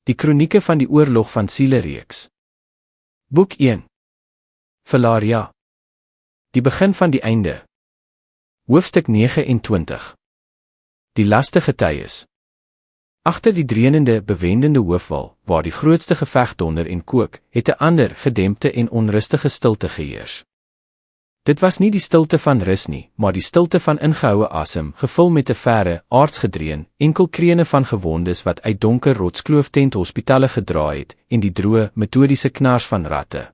Die kronieke van die oorlog van Siele-reeks. Boek 1. Velaria. Die begin van die einde. Hoofstuk 29. Die lastige getuies. Agter die drenende, bewendende hoofwal, waar die grootste geveg donder en kook, het 'n ander, gedempte en onrustige stilte geheers. Dit was nie die stilte van rus nie, maar die stilte van ingehoue asem, gevul met 'n verre, aardsgedreun, enkel krene van gewondes wat uit donker rotskloof-tent hospitale gedra het, en die droë, metodiese knars van ratte.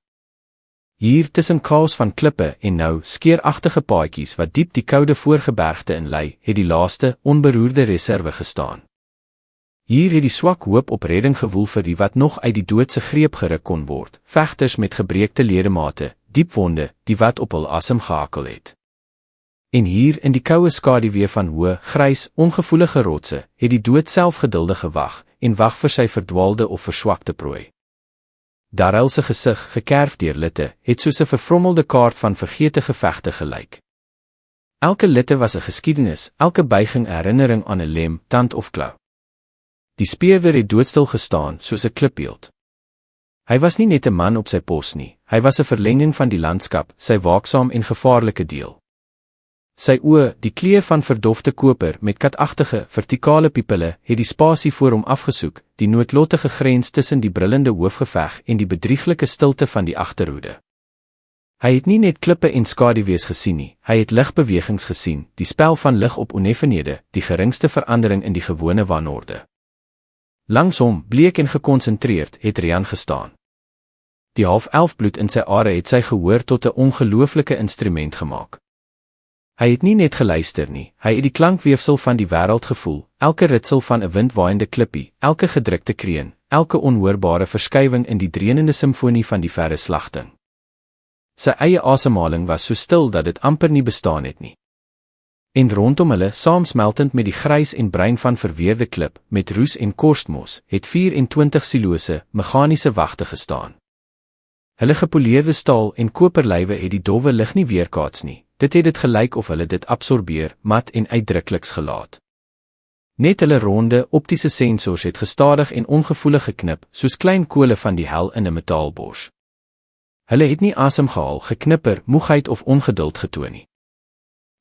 Hier tussen chaos van klippe en nou skeeragtige paadjies wat diep die koude voorgebergte in lei, het die laaste, onberoerde reserve gestaan. Hier het die swak hoop op redding gewoel vir die wat nog uit die doodse greep geruk kon word, vegters met gebreekte ledemate, diep wonde, die wat op hul asem gehakkel het. En hier in die koue skaduwee van hoë, grys, ongevoelige rotse, het die dood self geduldig gewag, en wag vir sy verdwaalde of verswakte prooi. Darryl se gesig, gekerf deur litte, het soos 'n verfrommelde kaart van vergete gevegte gelyk. Elke litte was 'n geskiedenis, elke buiging herinnering aan 'n lem, tand of klou. Die speerwer het doodstil gestaan, soos 'n klipbeeld. Hy was nie net 'n man op sy pos nie, hy was 'n verlenging van die landskap, sy waaksaam en gevaarlike deel. Sy oë, die kleur van verdofte koper met katagtige, vertikale pupille, het die spasie voor hom afgesoek, die noodlottige grens tussen die brullende hoofgeveg en die bedrieglike stilte van die agterhoede. Hy het nie net klippe en skaduwees gesien nie, hy het ligbewegings gesien, die spel van lig op oneffenhede, die geringste verandering in die gewone wanorde. Langs hom, bleek en gekonsentreerd, het Rian gestaan. Die half-elf bloed in sy are het sy gehoor tot 'n ongelooflike instrument gemaak. Hy het nie net geluister nie, hy het die klankweefsel van die wêreld gevoel, elke ritsel van 'n windwaaiende klippie, elke gedrukte kreun, elke onhoorbare verskywing in die drenende simfonie van die verre slagting. Sy eie asemhaling was so stil dat dit amper nie bestaan het nie. En rondom hulle, saamsmeltend met die grys en bruin van verweerde klip, met roes en korstmos, het 24 silose, meganiese wagte gestaan. Hulle gepoleerde staal en koperlywe het die dowwe lig nie weerkaats nie, dit het dit gelyk of hulle dit absorbeer, mat en uitdrukkliks gelaat. Net hulle ronde, optiese sensors het gestadig en ongevoelig geknip, soos klein kole van die hel in 'n metaalbors. Hulle het nie asem gehaal, geknipper, moegheid of ongeduld getoon nie.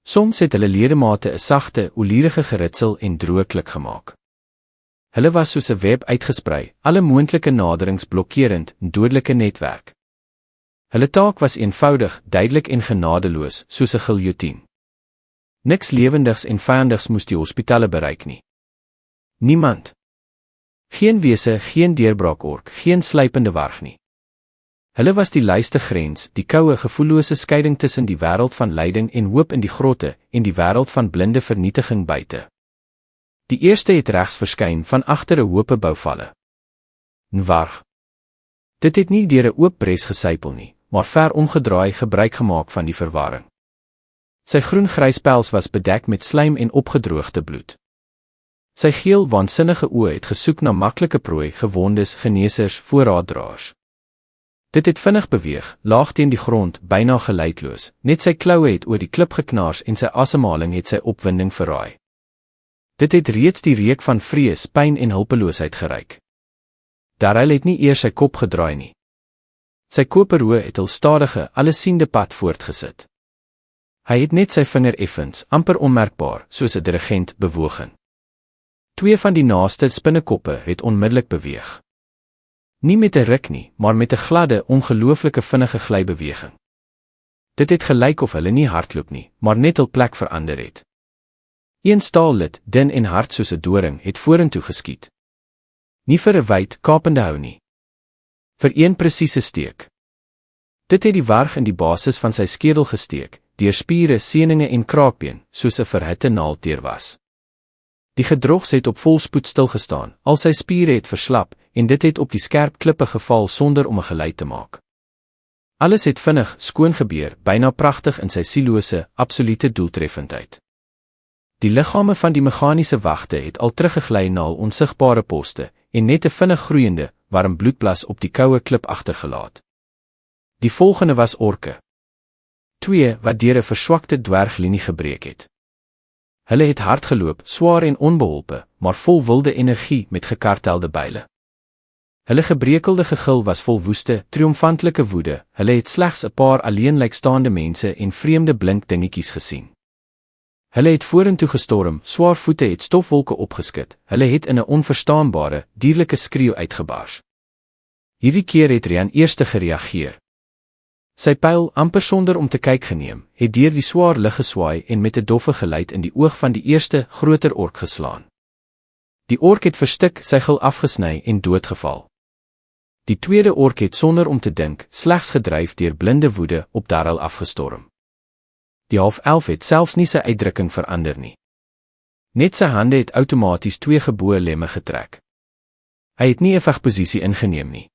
Soms het hulle ledemate 'n sagte, olierige geritsel en droë klik gemaak. Hulle was soos 'n web uitgesprei, alle moontlike naderings blokkerend, 'n dodelike netwerk. Hulle taak was eenvoudig, duidelik en genadeloos, soos 'n giljotien. Niks lewendigs en vyandigs moes die hospitale bereik nie. Niemand. Geen wese, geen deurbraakork, geen sluipende warg nie. Hulle was die lyste grens, die koue, gevoellose skeiding tussen die wêreld van lyding en hoop in die grotte, en die wêreld van blinde vernietiging buite. Die eerste het regs verskyn van agter 'n hoop bouvalle. 'n Warg. Dit het nie deur 'n oop bres gesypel nie, maar ver omgedraai gebruik gemaak van die verwarring. Sy groen-grys pels was bedek met slijm en opgedroogde bloed. Sy geel, waansinnige oë het gesoek na maklike prooi, gewondes, genesers, voorraaddraers. Dit het vinnig beweeg, laag teen die grond, byna geluidloos, net sy kloue het oor die klip geknars en sy asemhaling het sy opwinding verraai. Dit het reeds die reuk van vrees, pyn en hulpeloosheid geruik. Darryl het nie eers sy kop gedraai nie. Sy koperoë het hul stadige, allesiende pad voortgesit. Hy het net sy vinger effens, amper onmerkbaar, soos 'n dirigent, bewogen. 2 van die naaste spinnekoppe het onmiddellik beweeg. Nie met 'n ruk nie, maar met 'n gladde, ongelooflike vinnige glybeweging. Dit het gelyk of hulle nie hardloop nie, maar net hul plek verander het. Een staallid, dun en hard soos 'n doring, het vorentoe geskiet. Nie vir 'n wyd, kapende hou nie. Vir een presiese steek. Dit het die warg in die basis van sy skedel gesteek, deur spiere, seuninge en kraakbeen, soos 'n verhitte naald deur was. Die gedrogs het op volspoed stilgestaan, al sy spiere het verslap, en dit het op die skerp klippe geval sonder om 'n geluid te maak. Alles het vinnig, skoon gebeur, byna pragtig in sy sielose, absolute doeltreffendheid. Die liggame van die meganiese wagte het al teruggegly na hul onsigbare poste, en net 'n vinnig groeiende, warm bloedblas op die koue klip agtergelaat. Die volgende was orke. 2 wat deur 'n verswakte dwerglinie gebreek het. Hulle het hard geloop, swaar en onbeholpe, maar vol wilde energie met gekartelde byle. Hulle gebrekelde gegil was vol woeste, triomfantelike woede, hulle het slegs 'n paar alleenlykstaande mense en vreemde blink dingetjies gesien. Hulle het vorentoe gestorm, swaar voete het stofwolke opgeskit, hulle het in 'n onverstaanbare, dierlike skreeu uitgebars. Hierdie keer het Rian eerste gereageer. Sy pyl, amper sonder om te kyk geneem, het deur die swaar lug geswaai en met 'n doffe geluid in die oog van die eerste, groter ork geslaan. Die ork het verstik, sy gil afgesny en doodgeval. Die tweede ork het sonder om te dink, slegs gedryf deur blinde woede, op Darryl afgestorm. Die half-elf het selfs nie sy uitdrukking verander nie. Net sy hande het outomaties 2 geboë lemme getrek. Hy het nie 'n vegposisie ingeneem nie.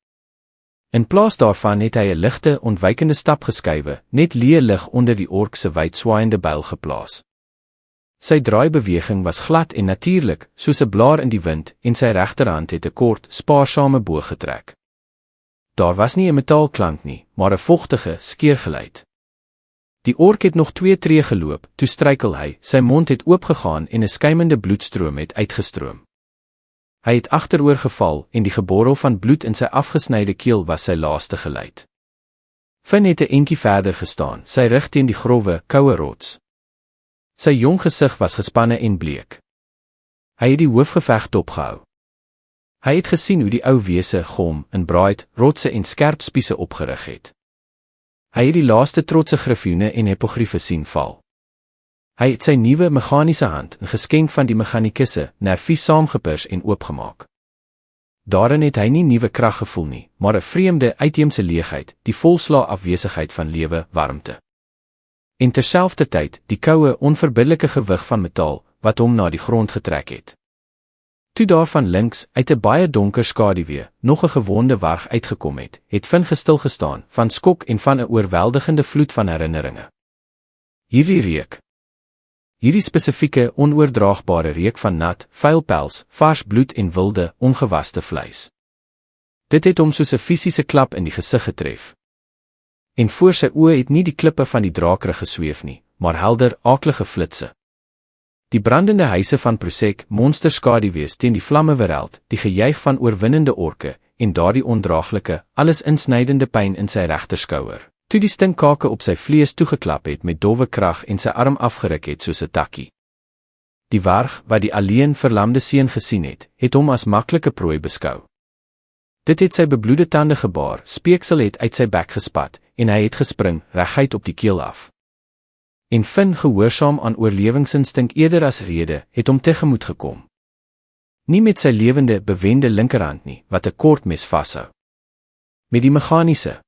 In plaas daarvan het hy 'n ligte, ontwykende stap geskuiwe, net leë lig onder die ork se wyd swaaiende byl geplaas. Sy draaibeweging was glad en natuurlik, soos 'n blaar in die wind, en sy regterhand het 'n kort, spaarsame boog getrek. Daar was nie 'n metaalklank nie, maar 'n vogtige, skeergeluid. Die ork het nog 2 tree geloop, toe struikel hy, sy mond het oopgegaan en 'n skuimende bloedstroom het uitgestroom. Hy het agteroor geval en die geborrel van bloed in sy afgesnyde keel was sy laaste geluid. Finn het 'n entjie verder gestaan, sy rug teen die growwe, koue rots. Sy jong gesig was gespanne en bleek. Hy het die hoofgeveg dopgehou. Hy het gesien hoe die ou wese gom, in braaid, rotse en skerp spiese opgerig het. Hy het die laaste trotse griffioene en hippogriefe sien val. Hy het sy nuwe meganiese hand, 'n geskenk van die mechanikusse, nervies saamgepers en oopgemaak. Daarin het hy nie nuwe krag gevoel nie, maar 'n vreemde, uitheemse leegheid, die volslaa afwesigheid van lewe, warmte. En terselfdertyd, die koue, onverbiddelike gewig van metaal, wat hom na die grond getrek het. Toe daarvan links, uit 'n baie donker skaduwee, nog 'n gewonde warg uitgekom het, het Finn gestil gestaan, van skok en van 'n oorweldigende vloed van herinneringe. Hierdie reuk. Hierdie spesifieke, onoordraagbare reuk van nat, vuil pels, vars bloed en wilde, ongewaste vleis. Dit het hom soos 'n fisiese klap in die gesig getref. En voor sy oë het nie die klippe van die draakrug gesweef nie, maar helder, aaklige flitse. Die brandende huise van Prosek, monsterskaduwees teen die vlamme wêreld, die gejuig van oorwinnende orke, en daardie ondraaglike, alles insnydende pyn in sy regterskouer. Toe die stinkkake op sy vlees toegeklap het met dowwe krag en sy arm afgeruk het soos 'n takkie. Die warg, wat die alleen verlamde seun gesien het, het hom as maklike prooi beskou. Dit het sy bebloede tande gebaar, speeksel het uit sy bek gespat, en hy het gespring, reguit op die keel af. En Finn, gehoorsaam aan oorlewingsinstink eerder as rede, het hom tegemoet gekom. Nie met sy lewende, bewende linkerhand nie, wat 'n kort mes vashou. Met die meganiese.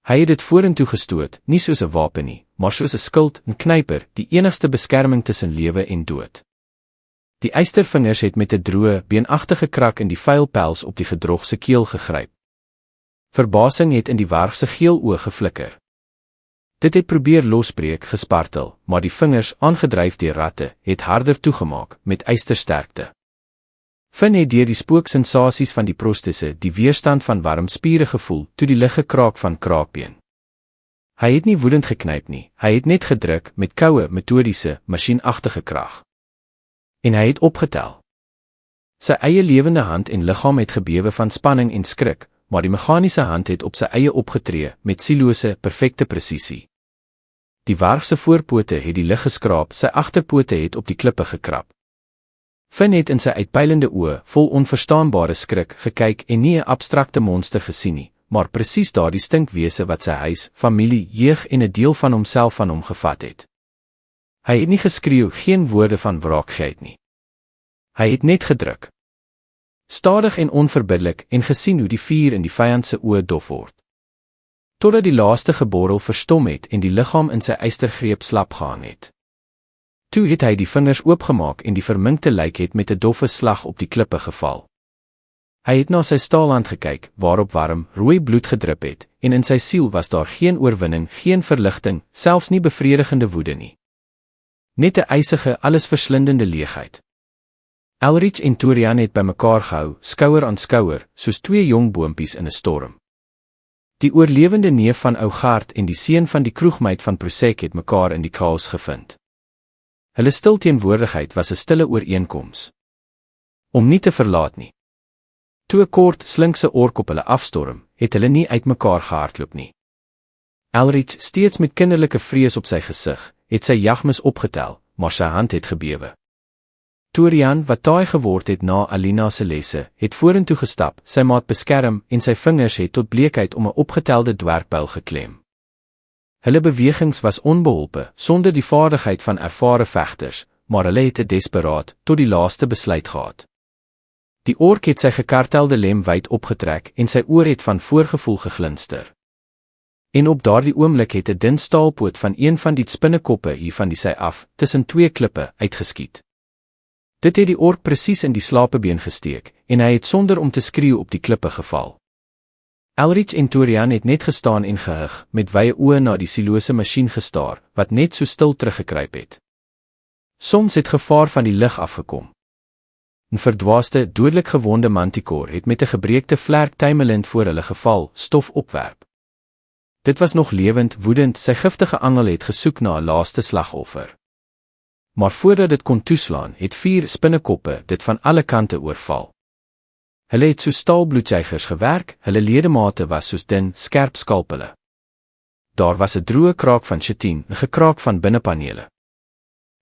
Hy het dit vorentoe gestoot, nie soos 'n wapen nie, maar soos 'n skild, 'n knyper, die enigste beskerming tussen lewe en dood. Die eystervingers het met 'n droë, beenagtige krak in die vuil pels op die gedrogse keel gegryp. Verbasing het in die warg se geel oë geflikker. Dit het probeer losbreek, gespartel, maar die vingers, aangedryf deur ratte, het harder toegemaak, met eystersterkte. Finn het deur die spooksensasies van die prostese die weerstand van warm spiere gevoel, toe die ligge kraak van kraakbeen. Hy het nie woedend geknyp nie, hy het net gedruk, met koue, metodiese, masjienagtige krag. En hy het opgetel. Sy eie lewende hand en liggaam het gebewe van spanning en skrik, maar die meganiese hand het op sy eie opgetree, met sielose, perfekte presisie. Die warg se voorpote het die lug geskraap, sy agterpote het op die klippe gekrap. Finn het in sy uitpylende oë, vol onverstaanbare skrik, gekyk en nie 'n abstrakte monster gesien nie, maar presies daardie stinkwese wat sy huis, familie, jeug en 'n deel van homself van hom gevat het. Hy het nie geskreeu, geen woorde van wraakheid nie. Hy het net gedruk. Stadig en onverbiddelik, en gesien hoe die vuur in die vyand se oë dof word. Totdat die laaste geborrel verstom het en die liggaam in sy eystergreep slap gehang het. Toe het hy die vingers oopgemaak en die verminkte lijk het met 'n doffe slag op die klippe geval. Hy het na sy staalhand gekyk, waarop warm, rooi bloed gedrup het, en in sy siel was daar geen oorwinning, geen verligting, selfs nie bevredigende woede nie. Net 'n ysige, allesverslindende leegheid. Elrich en Torian het by mekaar gehou, skouer aan skouer, soos 2 jong boompies in 'n storm. Die oorlewende neef van ou Gard en die seun van die kroegmeid van Prosek het mekaar in die chaos gevind. Hulle stil teenwoordigheid was 'n stille ooreenkoms. Om nie te verlaat nie. Toe 'n kort, slinkse ork op hulle afstorm, het hulle nie uitmekaar gehardloop nie. Elrich, steeds met kinderlike vrees op sy gesig, het sy jagmes opgetel, maar sy hand het gebewe. Turian, wat taai geword het na Alina se lesse, het vorentoe gestap, sy maat beskerm en sy vingers het tot bleekheid om 'n opgetelde dwergpyl geklem. Hulle bewegings was onbeholpe, sonder die vaardigheid van ervare vegters, maar hulle het 'n desperaat, tot die laaste besluit gehad. Die ork het sy gekartelde lem wyd opgetrek en sy oor het van voorgevoel geglinster. En op daardie oomblik het 'n dun staalpoot van een van die spinnekoppe hier van die sy af, tussen twee klippe, uitgeskiet. Dit het die ork presies in die slapebeen gesteek, en hy het sonder om te skreeu op die klippe geval. Elrich en Turian het net gestaan en gehug, met wye oë na die silose masjien gestaar, wat net so stil teruggekruip het. Soms het gevaar van die lug afgekom. 'n verdwaaste, dodelik gewonde manticore het met 'n gebreekte vlerk tuimelend voor hulle geval, stof opwerp. Dit was nog lewend, woedend, sy giftige angel het gesoek na 'n laaste slagoffer. Maar voordat dit kon toeslaan, het 4 spinnekoppe dit van alle kante oorval. Hulle het soos staalbloedsuigers gewerk, hulle ledemate was soos dun, skerp skalpelle. Daar was 'n droë kraak van chitin, 'n gekraak van binnepanele.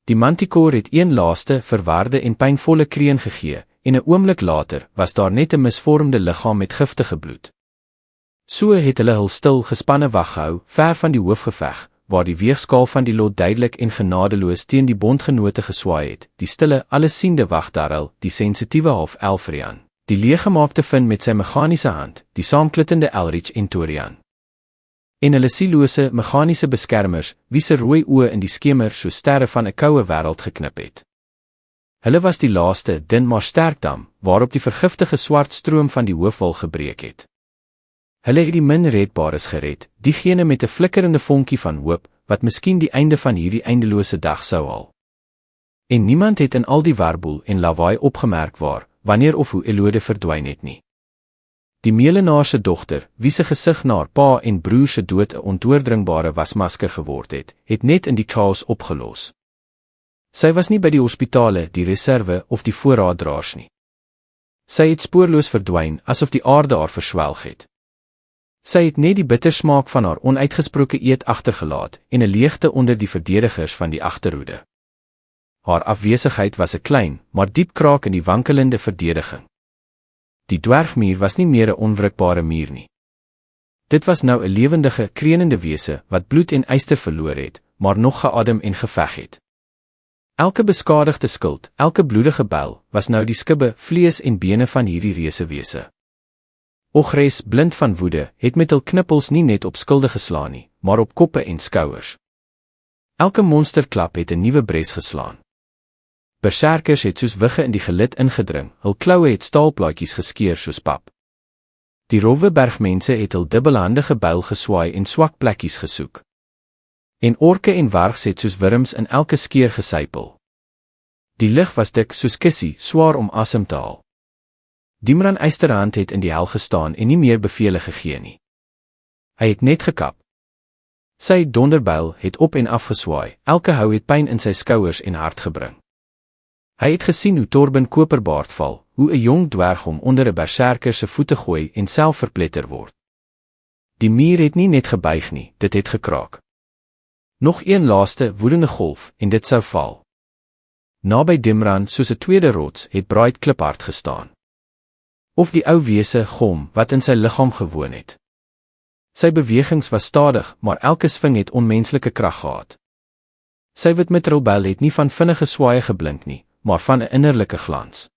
Die manticore het een laaste, verwarde en pynvolle kreun gegee, en 'n oomblik later was daar net 'n misvormde liggaam met giftige bloed. So het hulle hul stil gespanne wag gehou, ver van die hoofgeveg, waar die weegskaal van die lot duidelik en genadeloos teen die bondgenote geswaai het, die stille, allesiende wagdarrel, die sensitiewe half-Elfrian, die leeggemaakte Finn met sy meganiese hand, die saamklittende Elrich en Turian. En hulle sielose, meganiese beskermers, wie se rooi oë in die skemer so sterre van 'n koue wêreld geknip het. Hulle was die laaste, dun maar sterk dam, waarop die vergiftige swart stroom van die hoofwal gebreek het. Hulle het die min redbares gered, diegene met 'n flikkerende vonkie van hoop, wat miskien die einde van hierdie eindelose dag sou haal. En niemand het in al die warboel en lawaai opgemerk waar, wanneer of hoe Elode verdwyn het nie. Die melenaar se dogter, wie se gesig na haar pa en broer se dood 'n ondoordringbare wasmasker geword het net in die chaos opgelos. Sy was nie by die hospitale, die reserve of die voorraaddraers nie. Sy het spoorloos verdwyn, asof die aarde haar verswelg het. Sy het net die bittersmaak van haar onuitgesproke eed agtergelaat en 'n leegte onder die verdedigers van die agterhoede. Haar afwesigheid was 'n klein, maar diep kraak in die wankelende verdediging. Die dwergmuur was nie meer 'n onwrikbare muur nie. Dit was nou 'n lewendige, kreunende wese wat bloed en yster verloor het, maar nog geadem en geveg het. Elke beskadigde skild, elke bloedige byl, was nou die skibbe, vlees en bene van hierdie reusewese. Ogres, blind van woede, het met hul knippels nie net op skilde geslaan nie, maar op koppe en skouers. Elke monsterklap het 'n nuwe bres geslaan. Berserkers het soos wigge in die gelid ingedring, hul kloue het staalplaatjies geskeur soos pap. Die rowwe bergmense het hul dubbelhandige byl geswaai en swak plekkies gesoek. En orke en wargs het soos wurms in elke skeer gesypel. Die lug was dik soos kussie, swaar om asem te haal. Dimran Eysterhand het in die hel gestaan en nie meer bevele gegee nie. Hy het net gekap. Sy donderbuil het op en af geswaai, elke hou het pyn in sy skouers en hart gebring. Hy het gesien hoe Torben Koperbaard val, hoe 'n jong dwerg hom onder 'n berserker se voete gooi en self verpletter word. Die muur het nie net gebuig nie, dit het gekraak. Nog een laaste, woedende golf, en dit sou val. Naby Dimran, soos 'n tweede rots, het Braid kliphard gestaan. Of die ou wese Gom, wat in sy liggaam gewoon het. Sy bewegings was stadig, maar elke swing het onmenslike krag gehad. Sy wit mitrilbyl het nie van vinnige swaaye geblink nie, maar van 'n innerlike glans.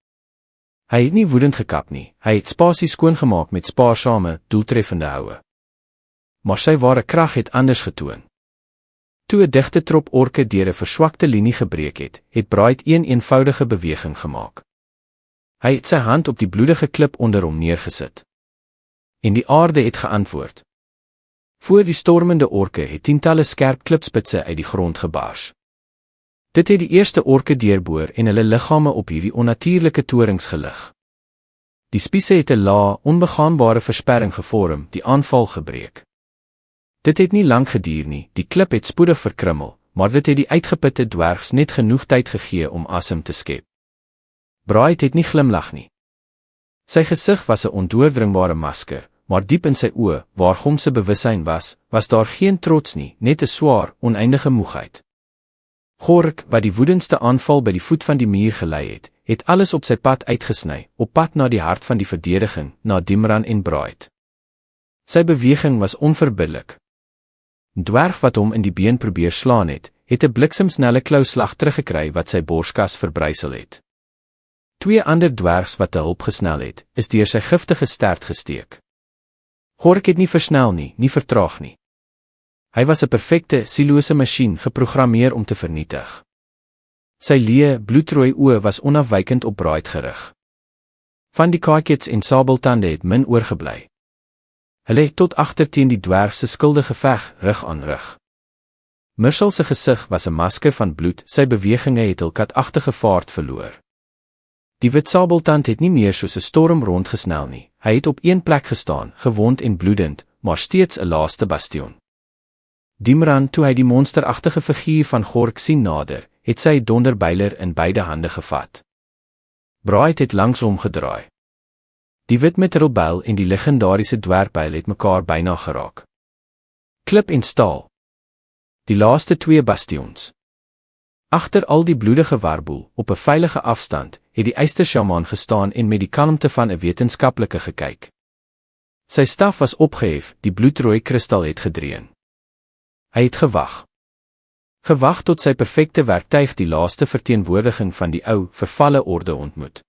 Hy het nie woedend gekap nie, hy het spasie skoongemaak met spaarsame, doeltreffende houe. Maar sy ware krag het anders getoon. Toe 'n digte trop orke deur 'n verswakte linie gebreek het Braid een eenvoudige beweging gemaak. Hy het sy hand op die bloedige klip onder hom neergesit. En die aarde het geantwoord. Voor die stormende orke het tientalle skerp klipspitse uit die grond gebars. Dit het die eerste orke deurboor en hulle liggame op hierdie onnatuurlike torings gelig. Die spiese het 'n lae, onbegaanbare versperring gevorm, die aanval gebreek. Dit het nie lank geduur nie, die klip het spoedig verkrummel, maar dit het die uitgeputte dwergs net genoeg tyd gegee om asem te skep. Braid het nie glimlag nie. Sy gesig was 'n ondoordringbare masker, maar diep in sy oë, waar Gom se bewussyn was daar geen trots nie, net 'n swaar, oneindige moegheid. Gork, wat die woedendste aanval by die voet van die muur gelei het alles op sy pad uitgesny, op pad na die hart van die verdediging, na Dimran en Braait. Sy beweging was onverbiddelik. 'n Dwerg wat hom in die been probeer slaan het 'n bliksemsnelle klouslag teruggekry wat sy borskas verbrysel het. 2 ander dwergs wat te hulp gesnel het, is deur sy giftige stert gesteek. Gork het nie versnel nie, nie vertraag nie. Hy was 'n perfekte, sielose masjien geprogrammeer om te vernietig. Sy leë, bloedrooi oë was onafwykend op Braait gerig. Van die kaakiets en sabeltande het min oorgebly. Hulle het tot agter teen die dwerg se skuldige geveg, rug aan rug. Myrsel se gesig was 'n masker van bloed, sy beweginge het hul katagtige vaart verloor. Die wit sabeltand het nie meer soos 'n storm rondgesnel nie, hy het op een plek gestaan, gewond en bloedend, maar steeds 'n laaste bastion. Dimran, toe hy die monsteragtige figuur van Gork sien nader, het sy donderbeiler in beide hande gevat. Braait het langsom gedraai. Die wit metalbuil en die legendariese dwergbuil het mekaar byna geraak. Klip en staal. Die laaste 2 bastions. Agter al die bloedige warboel, op 'n veilige afstand, het die eystersjamaan gestaan en met die kalmte van 'n wetenskaplike gekyk. Sy staf was opgehef, die bloedrooi kristal het gedreun. Hy het gewag. Gewag tot sy perfekte werktuig die laaste verteenwoordiging van die ou, vervalle orde ontmoet.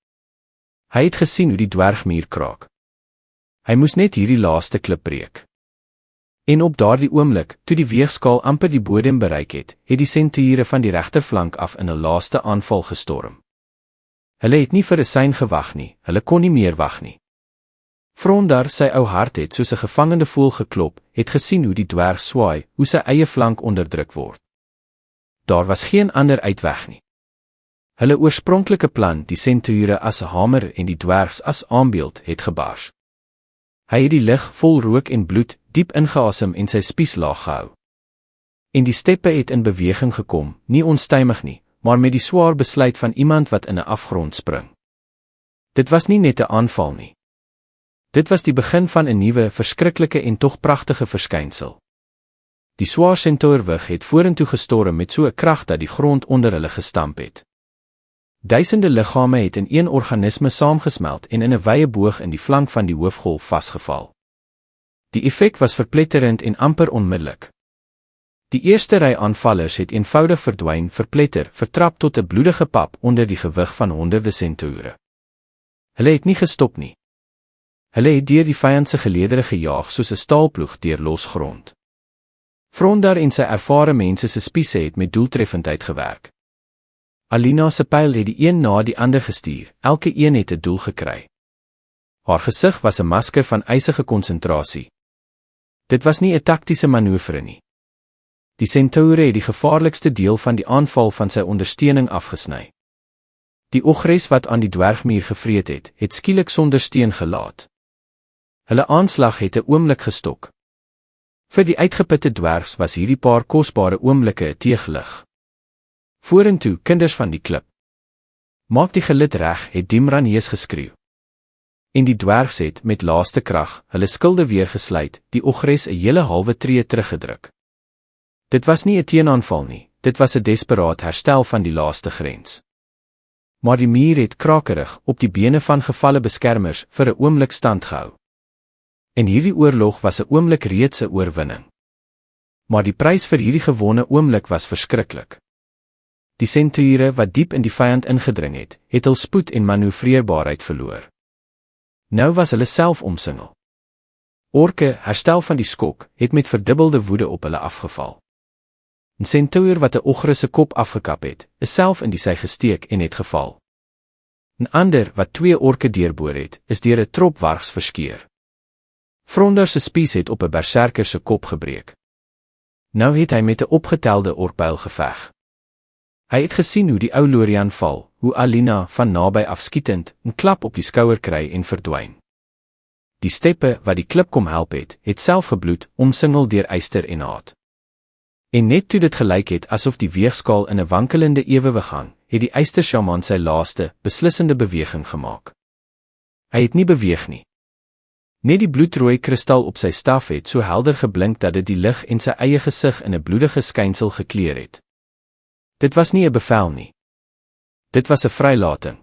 Hy het gesien hoe die dwergmuur kraak. Hy moes net hierdie laaste klip breek. En op daardie oomblik, toe die weegskaal amper die bodem bereik het die senturiere van die regterflank af in 'n laaste aanval gestorm. Hulle het nie vir 'n sein gewag nie, hulle kon nie meer wag nie. Frondar, sy ou hart het soos 'n gevangende voël geklop, het gesien hoe die dwerg swaai, hoe sy eie flank onderdruk word. Daar was geen ander uitweg nie. Hulle oorspronklike plan, die senturiere as 'n hamer en die dwergs as aambeeld, het gebars. Hy het die lug vol rook en bloed diep ingeasem en sy spies laag gehou. En die steppe het in beweging gekom, nie onstuimig nie, maar met die swaar besluit van iemand wat in 'n afgrond spring. Dit was nie net 'n aanval nie. Dit was die begin van 'n nuwe, verskriklike en tog pragtige verskynsel. Die swaar sentoorwig het vorentoe gestorm met so 'n krag dat die grond onder hulle gestamp het. Duisende liggame het in een organisme saamgesmelt en in 'n wye boog in die flank van die hoofgolf vasgeval. Die effek was verpletterend en amper onmiddellik. Die eerste ry aanvallers het eenvoudig verdwyn, verpletter, vertrap tot 'n bloedige pap onder die gewig van honderde sentoure. Hulle het nie gestop nie. Hulle het deur die vyand se geleedere gejaag soos 'n staalploeg deur los grond. Frondar en sy ervare mense se spiese het met doeltreffendheid gewerk. Alina se pyl het die een na die ander gestuur, elke een het 'n doel gekry. Haar gesig was 'n masker van ysige konsentrasie. Dit was nie 'n taktiese manoeuvre nie. Die sentoure het die gevaarlikste deel van die aanval van sy ondersteuning afgesny. Die ogres wat aan die dwergmuur gevreet het skielik sonder steun gelaat. Hulle aanslag het 'n oomblik gestok. Vir die uitgeputte dwergs was hierdie paar kosbare oomblikke 'n teeglig. Vorentoe, kinders van die klip. Maak die gelid reg, het Dimran hees geskreeu. En die dwergs het, met laaste krag, hulle skilde weer gesluit, die ogres 'n hele halwe tree teruggedruk. Dit was nie 'n teenaanval nie, dit was 'n desperaat herstel van die laaste grens. Maar die muur het krakerig, op die bene van gevalle beskermers, vir 'n oomblik stand gehou. En hierdie oorlog was 'n oomblik reeds 'n oorwinning. Maar die prys vir hierdie gewonne oomblik was verskriklik. Die senturiere wat diep in die vyand ingedring het hul spoed en manoeuvreerbaarheid verloor. Nou was hulle self omsingel. Orke, herstel van die skok, het met verdubbelde woede op hulle afgeval. 'n Centaur wat 'n ogre se kop afgekap het, is self in die sy gesteek en het geval. 'n Ander wat 2 orke deurboor het, is deur 'n trop wargs verskeur. Frondar se spies het op 'n berserker se kop gebreek. Nou het hy met 'n opgetelde orkpyl geveg. Hy het gesien hoe die ou Lorian val, hoe Alina van naby afskietend 'n klap op die skouer kry en verdwyn. Die steppe wat die klip kom help het self gebloed, omsingel deur yster en haat. En net toe dit gelyk het asof die weegskaal in 'n wankelende ewewig hang, het die ystersjamaan sy laaste, beslissende beweging gemaak. Hy het nie beweeg nie. Net die bloedrooi kristal op sy staf het so helder geblink dat dit die lig en sy eie gesig in 'n bloedige skynsel gekleur het. Dit was nie 'n bevel nie. Dit was 'n vrylating.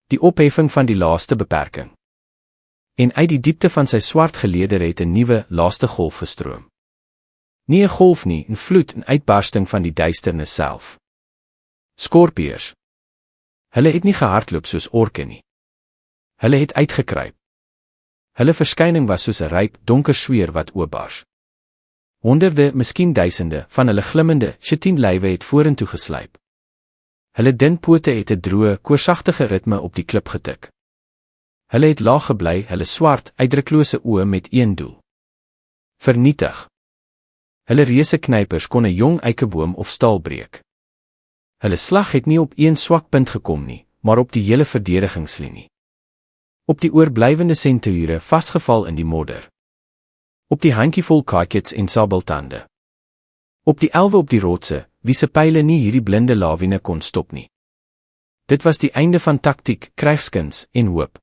Die opheffing van die laaste beperking. En uit die diepte van sy swart geleder het 'n nuwe, laaste golf gestroom. Nie 'n golf nie, 'n vloed en uitbarsting van die duisternis self. Skorpioërs. Hulle het nie gehardloop soos orke nie. Hulle het uitgekruip. Hulle verskyning was soos 'n ryp, donker sweer wat oopbars. Honderde, miskien duisende, van hulle glimmende, chitin lywe het vorentoe geslyp. Hulle dun pote het 'n droë, koorsagtige ritme op die klip getik. Hulle het laag gebly, hulle swart, uitdruklose oë met een doel. Vernietig. Hulle reuse knypers kon 'n jong eikeboom of staal breek. Hulle slag het nie op een swak punt gekom nie, maar op die hele verdedigingslinie. Op die oorblywende senture vasgeval in die modder. Op die handjievol kakets en sabeltande. Op die elwe op die rotse, wie se pyle nie hierdie blinde lawine kon stop nie. Dit was die einde van taktiek, krygskuns en hoop.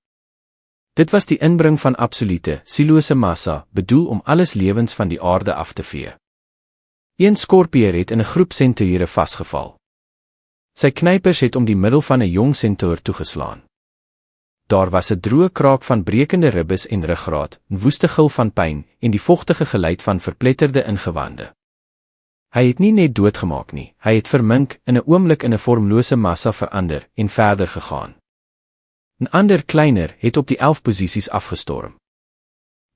Dit was die inbring van absolute, sielose massa, bedoel om alles lewens van die aarde af te vee. Een skorpioër het in 'n groep senture vasgeval. Sy knypers het om die middel van 'n jong sentour toegeslaan. Daar was 'n droë kraak van brekende ribbes en ruggraat, 'n woeste gil van pyn en die vogtige geluid van verpletterde ingewande. Hy het nie net doodgemaak nie, hy het vermink, in 'n oomblik in 'n vormlose massa verander en verder gegaan. 'n Ander kleiner het op die 11 posisies afgestorm.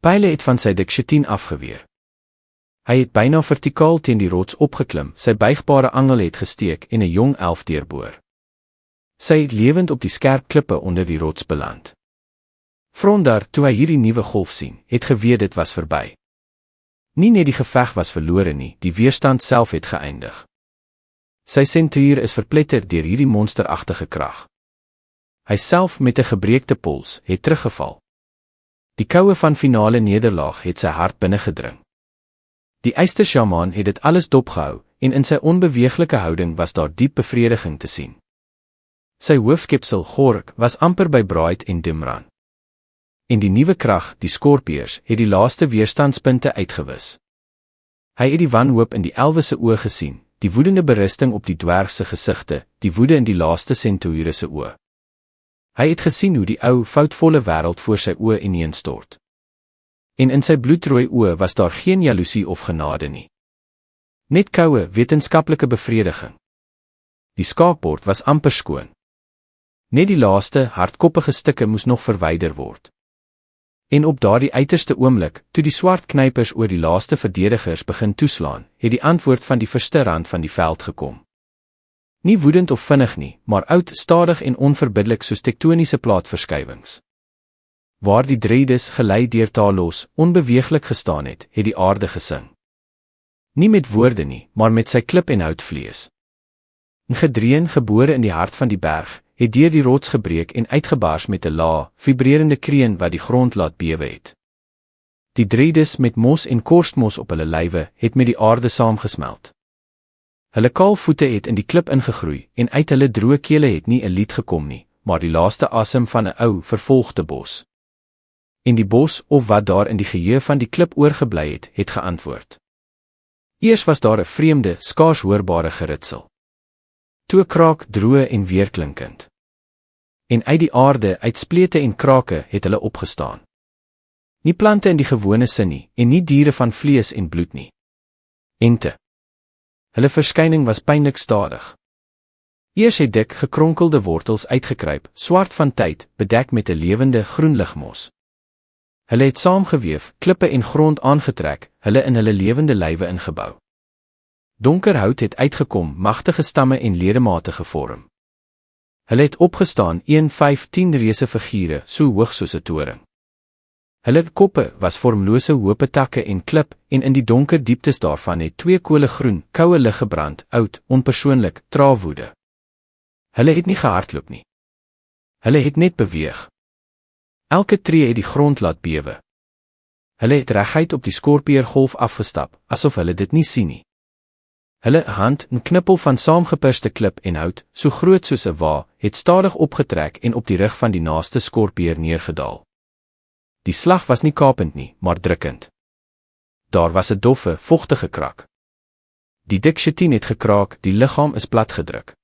Pyle het van sy dik chitin afgeweer. Hy het byna vertikaal teen die rots opgeklim, sy buigbare angel het gesteek en 'n jong elf deurboor. Sy het lewend op die skerp klippe onder die rots beland. Frondar, toe hy hierdie nuwe golf sien, het geweet dit was verby. Nie net die geveg was verlore nie, die weerstand self het geëindig. Sy sentuur is verpletter deur hierdie monsteragtige krag. Hy self met 'n gebreekte pols het teruggeval. Die koue van finale nederlaag het sy hart binnengedring. Die eystersjamaan het dit alles dopgehou en in sy onbeweeglike houding was daar diep bevrediging te sien. Sy hoofskepsel Gork was amper by Braid en Dimran. En die nuwe krag, die skorpioërs, het die laaste weerstandspunte uitgewis. Hy het die wanhoop in die elwe se oë gesien, die woedende berusting op die dwerg se gesigte, die woede in die laaste senture se oë. Hy het gesien hoe die ou, foutvolle wêreld voor sy oë ineenstort. En in sy bloedrooi oë was daar geen jaloesie of genade nie. Net koue, wetenskaplike bevrediging. Die skaakbord was amper skoon. Net die laaste, hardkoppige stukke moes nog verwyder word. En op daardie uiterste oomblik, toe die swart knypers oor die laaste verdedigers begin toeslaan, het die antwoord van die verste rand van die veld gekom. Nie woedend of vinnig nie, maar oud, stadig en onverbiddelik soos tektoniese plaatverskywings. Waar die Dreides gelei deur Talos, onbeweeglik gestaan het die aarde gesing. Nie met woorde nie, maar met sy klip en houtvlees. 'n Gedreun, gebore in die hart van die berg, het deur die rots gebreek en uitgebars met 'n lae, vibrerende kreun wat die grond laat bewe het. Die Dreides met mos en korstmos op hulle lywe het met die aarde saamgesmelt. Hulle kaal voete het in die klip ingegroei en uit hulle droë kele het nie 'n lied gekom nie, maar die laaste asem van 'n ou, vervolgde bos. En die bos, of wat daar in die geheue van die klip oorgebly het geantwoord. Eers was daar 'n vreemde, skaars hoorbare geritsel. Toe kraak, droë en weerklinkend. En uit die aarde, uit splete en krake, het hulle opgestaan. Nie plante in die gewone sin nie, en nie diere van vlees en bloed nie. Ente. Hulle verskyning was pynlik stadig. Eers het dik, gekronkelde wortels uitgekruip, swart van tyd, bedek met 'n lewende, groen ligmos. Hulle het saamgeweef, klippe en grond aangetrek, hulle in hulle lewende lywe ingebou. Donker hout het uitgekom, magtige stamme en ledemate gevorm. Hulle het opgestaan, 1-5-10 reuse figure, so hoog soos 'n toring. Hulle koppe was vormlose hope takke en klip, en in die donker dieptes daarvan het 2 kole groen, koue lig gebrand, oud, onpersoonlik, traagwoede. Hulle het nie gehardloop nie. Hulle het net beweeg. Elke tree het die grond laat bewe. Hulle het reguit op die skorpioërgolf afgestap, asof hulle dit nie sien nie. Hulle hand, 'n knippel van saamgeperste klip en hout, so groot soos 'n wa, het stadig opgetrek en op die rug van die naaste skorpier neergedaal. Die slag was nie kapend nie, maar drukkend. Daar was 'n doffe, vogtige krak. Die dik chitin het gekraak, die liggaam is platgedruk.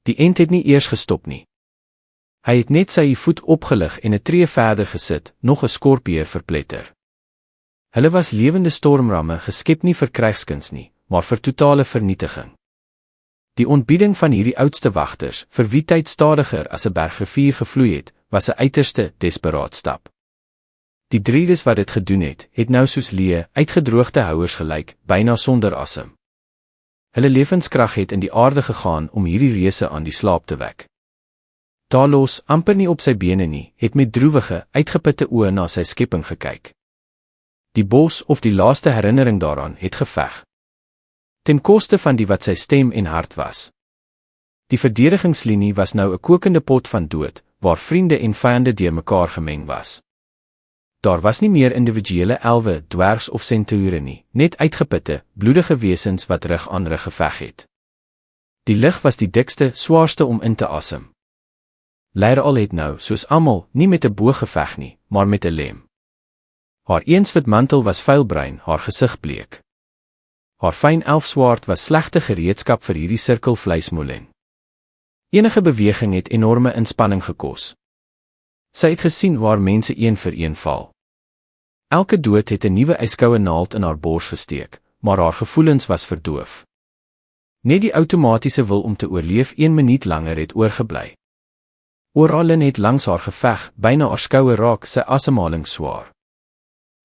Die ent het nie eers gestop nie. Hy het net sy voet opgelig en 'n tree verder gesit, nog 'n skorpier verpletter. Hulle was lewende stormramme, geskep nie vir krygskuns nie, maar vir totale vernietiging. Die ontbieding van hierdie oudste wagters, vir wie tyd stadiger as 'n bergrivier gevloei het, was 'n uiterste desperaat stap. Die driedes wat dit gedoen het nou soos leë, uitgedroogde houers gelyk, byna sonder asem. Hulle lewenskrag het in die aarde gegaan om hierdie reuse aan die slaap te wek. Talos, amper nie op sy bene nie, het met droewige, uitgeputte oë na sy skepping gekyk. Die bos of die laaste herinnering daaraan het geveg. Ten koste van die wat sy stem en hart was. Die verdedigingslinie was nou 'n kokende pot van dood, waar vriende en vyande deurmekaar gemeng was. Daar was nie meer individuele elwe, dwergs of centaure nie, net uitgeputte, bloedige wesens wat rug aan rug geveg het. Die lug was die dikste, swaarste om in te asem. Leiral het nou, soos almal, nie met 'n boog geveg nie, maar met 'n lem. Haar eenswit mantel was vuilbruin, haar gesig bleek. Haar fyn elfswaard was slegte gereedskap vir hierdie sirkelvleismolen. Enige beweging het enorme inspanning gekos. Sy het gesien waar mense een vir een val. Elke dood het 'n nuwe yskoue naald in haar bors gesteek, maar haar gevoelens was verdoof. Net die outomatiese wil om te oorleef 1 minuut langer het oorgebly. Oralin het langs haar geveg, byna haar skouer raak, sy asemhaling swaar.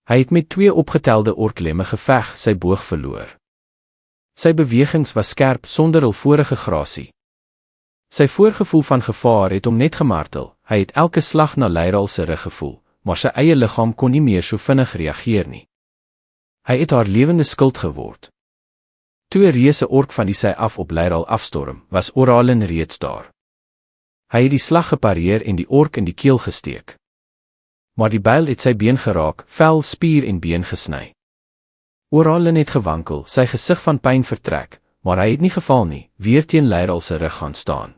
Hy het met 2 opgetelde orklemme geveg, sy boog verloor. Sy bewegings was skerp sonder hul vorige grasie. Sy voorgevoel van gevaar het hom net gemartel, hy het elke slag na Leiral se rug gevoel, maar sy eie liggaam kon nie meer so vinnig reageer nie. Hy het haar lewende skild geword. Toe 'n reuse ork van die sy af op Leiral afstorm, was Oralin reeds daar. Hy het die slag gepareer en die ork in die keel gesteek. Maar die byl het sy been geraak, vel, spier en been gesny. Oralin het gewankel, sy gesig van pyn vertrek, maar hy het nie geval nie, weer teen Leiral se rug gaan staan.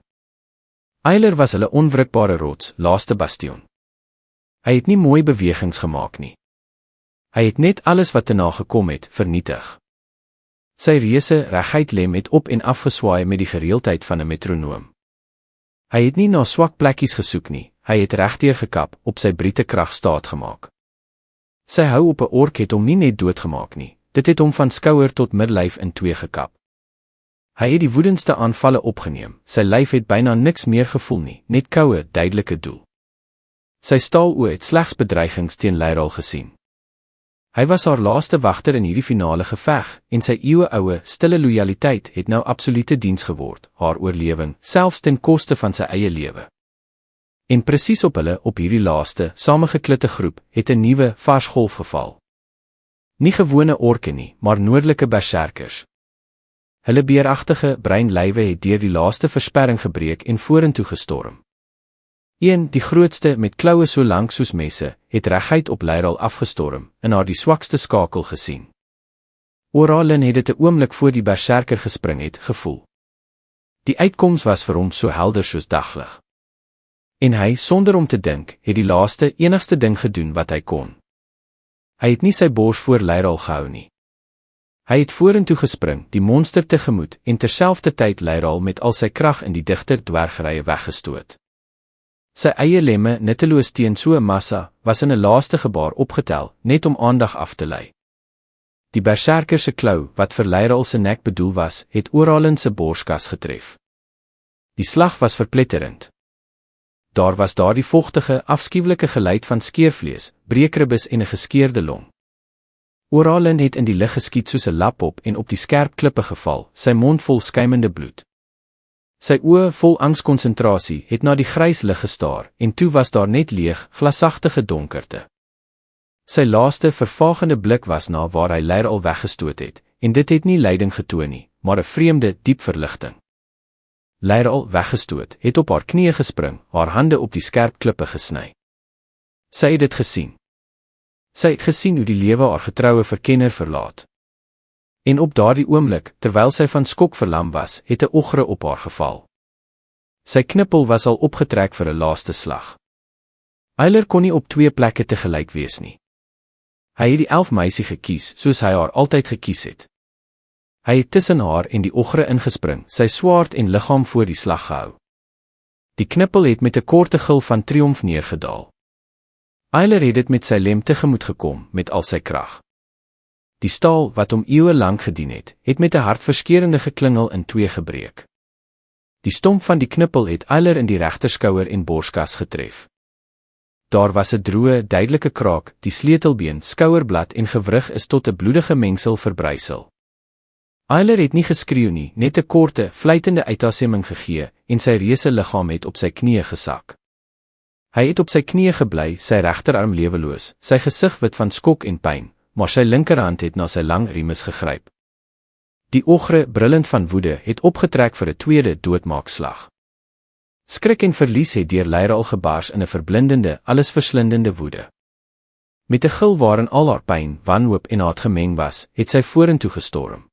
Eiler was hulle onwrikbare rots, laaste bastion. Hy het nie mooi bewegings gemaak nie. Hy het net alles wat erna gekom het, vernietig. Sy reuse, reguit lem het op en af geswaai met die gereeldheid van 'n metronoom. Hy het nie na swak plekkies gesoek nie, hy het regdeur gekap, op sy briete krag staat gemaak. Sy hou op 'n ork het hom nie net doodgemaak nie, dit het hom van skouer tot midlyf in 2 gekap. Hy het die woedendste aanvalle opgeneem, sy lyf het byna niks meer gevoel nie, net koue, duidelike doel. Sy staaloë het slegs bedreigings teen Leiral gesien. Hy was haar laaste wagter in hierdie finale geveg, en sy eeueoue, stille loyaliteit het nou absolute diens geword, haar oorlewing, selfs ten koste van sy eie lewe. En presies op hulle, op hierdie laaste, samengeklitte groep, het 'n nuwe, vars golf geval. Nie gewone orke nie, maar noordelike berserkers. Hulle beeragtige, breinlywe het deur die laaste versperring gebreek en vorentoe gestorm. Een, die grootste, met kloue so lank soos messe, het reguit op Leiral afgestorm, en haar die swakste skakel gesien. Oralin het dit 'n oomblik voor die berserker gespring het, gevoel. Die uitkoms was vir hom so helder soos daglig. En hy, sonder om te dink, het die laaste, enigste ding gedoen wat hy kon. Hy het nie sy bors voor Leiral gehou nie. Hy het vorentoe gespring, die monster tegemoet, en terselfdertyd Leiral met al sy krag in die digter dwergrye weggestoot. Sy eie lemme, nutteloos teen so 'n massa, was in 'n laaste gebaar opgetel, net om aandag af te lei. Die berserker se klou, wat vir Leiral se nek bedoel was, het Oralin se borskas getref. Die slag was verpletterend. Daar was daardie vogtige, afskuwelike geluid van skeervlees, breekribbes en 'n geskeurde long. Oralin het in die lug geskiet soos 'n lapop en op die skerp klippe geval, sy mond vol skuimende bloed. Sy oë vol angskonsentrasie het na die grys lig gestaar, en toe was daar net leeg, glasagtige donkerte. Sy laaste vervagende blik was na waar hy Leiral weggestoot het, en dit het nie lyding getoon nie, maar 'n vreemde, diep verligting. Leiral, weggestoot, het op haar knieë gespring, haar hande op die skerp klippe gesny. Sy het dit gesien. Sy het gesien hoe die lewe haar getroue verkenner verlaat. En op daardie oomblik, terwyl sy van skok verlam was, het 'n ogre op haar geval. Sy knippel was al opgetrek vir 'n laaste slag. Eiler kon nie op 2 plekke tegelyk wees nie. Hy het die 11 meisie gekies, soos hy haar altyd gekies het. Hy het tussen haar en die ogre ingespring, sy swaard en liggaam voor die slag gehou. Die knippel het met 'n korte gil van triomf neergedaal. Eiler het dit met sy lem tegemoet gekom, met al sy krag. Die staal, wat hom eeue lank gedien het, het met 'n hartverskeurende geklingel in 2 gebreek. Die stomp van die knippel het Eiler in die regterskouer en borskas getref. Daar was 'n droë, duidelike kraak, die sleutelbeen, skouerblad en gewrig is tot 'n bloedige mengsel verbrysel. Eiler het nie geskreeu nie, net 'n korte, fluitende uitaseming gegee, en sy reuse liggaam het op sy knieë gesak. Hy het op sy knieë gebly, sy regterarm leweloos, sy gesig wit van skok en pyn, maar sy linkerhand het na sy lang riemes gegryp. Die ogre, brullend van woede, het opgetrek vir 'n tweede doodmaakslag. Skrik en verlies het deur Lyra al gebars in 'n verblindende, allesverslindende woede. Met 'n gil waarin al haar pyn, wanhoop en haat gemeng was, het sy vorentoe gestorm.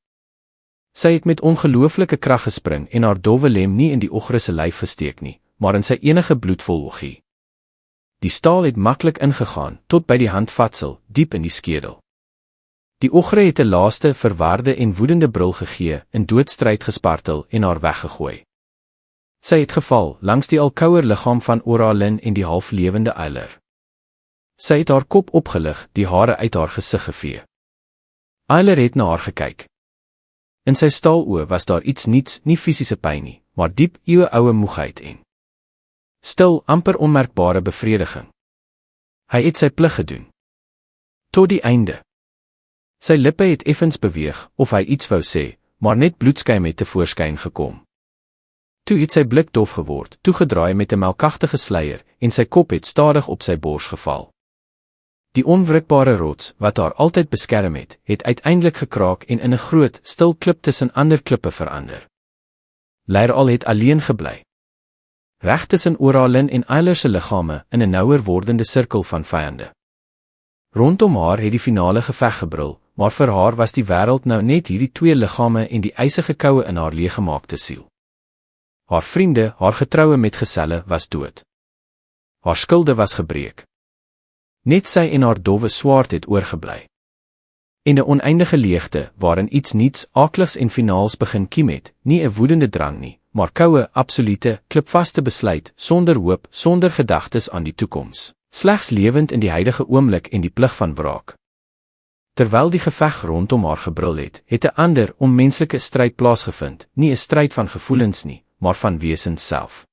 Sy het met ongelooflike krag gespring en haar dowwe lem nie in die ogre se lyf gesteek nie, maar in sy enige bloedvol oggie. Die staal het maklik ingegaan, tot by die handvatsel, diep in die skedel. Die ogre het 'n laaste, verwarde en woedende brul gegee, in doodstryd gespartel en haar weggegooi. Sy het geval, langs die al kouer liggaam van Oralyn en die halflewende Eiler. Sy het haar kop opgelig, die hare uit haar gesig gevee. Eiler het na haar gekyk. In sy staaloë was daar iets niets, nie fisiese pyn nie, maar diep, eeueoue moegheid en stil, amper onmerkbare bevrediging. Hy het sy plig gedoen. Tot die einde. Sy lippe het effens beweeg, of hy iets wou sê, maar net bloedskuim het tevoorskyn gekom. Toe het sy blik dof geword, toegedraai met 'n melkagtige sluier, en sy kop het stadig op sy bors geval. Die onwrikbare rots, wat haar altyd beskerm het uiteindelik gekraak en in 'n groot, stil klip tussen ander klippe verander. Lyra het alleen gebly. Reg tussen Oralyn en Eiler se liggame, in 'n nouer wordende sirkel van vyande. Rondom haar het die finale geveg gebrul, maar vir haar was die wêreld nou net hierdie 2 liggame en die ysige koue in haar leeggemaakte siel. Haar vriende, haar getroue metgeselle, was dood. Haar skilde was gebreek. Net sy en haar dowwe swaard het oorgebly. En 'n oneindige leegte, waarin iets niets, aakligs en finaals begin kiem het, nie 'n woedende drang nie, maar koue, absolute, klipvaste besluit, sonder hoop, sonder gedagtes aan die toekoms, slegs lewend in die huidige oomblik en die plig van wraak. Terwyl die geveg rondom haar gebrul het 'n ander, onmenslike stryd plaasgevind, nie 'n stryd van gevoelens nie, maar van wesens self.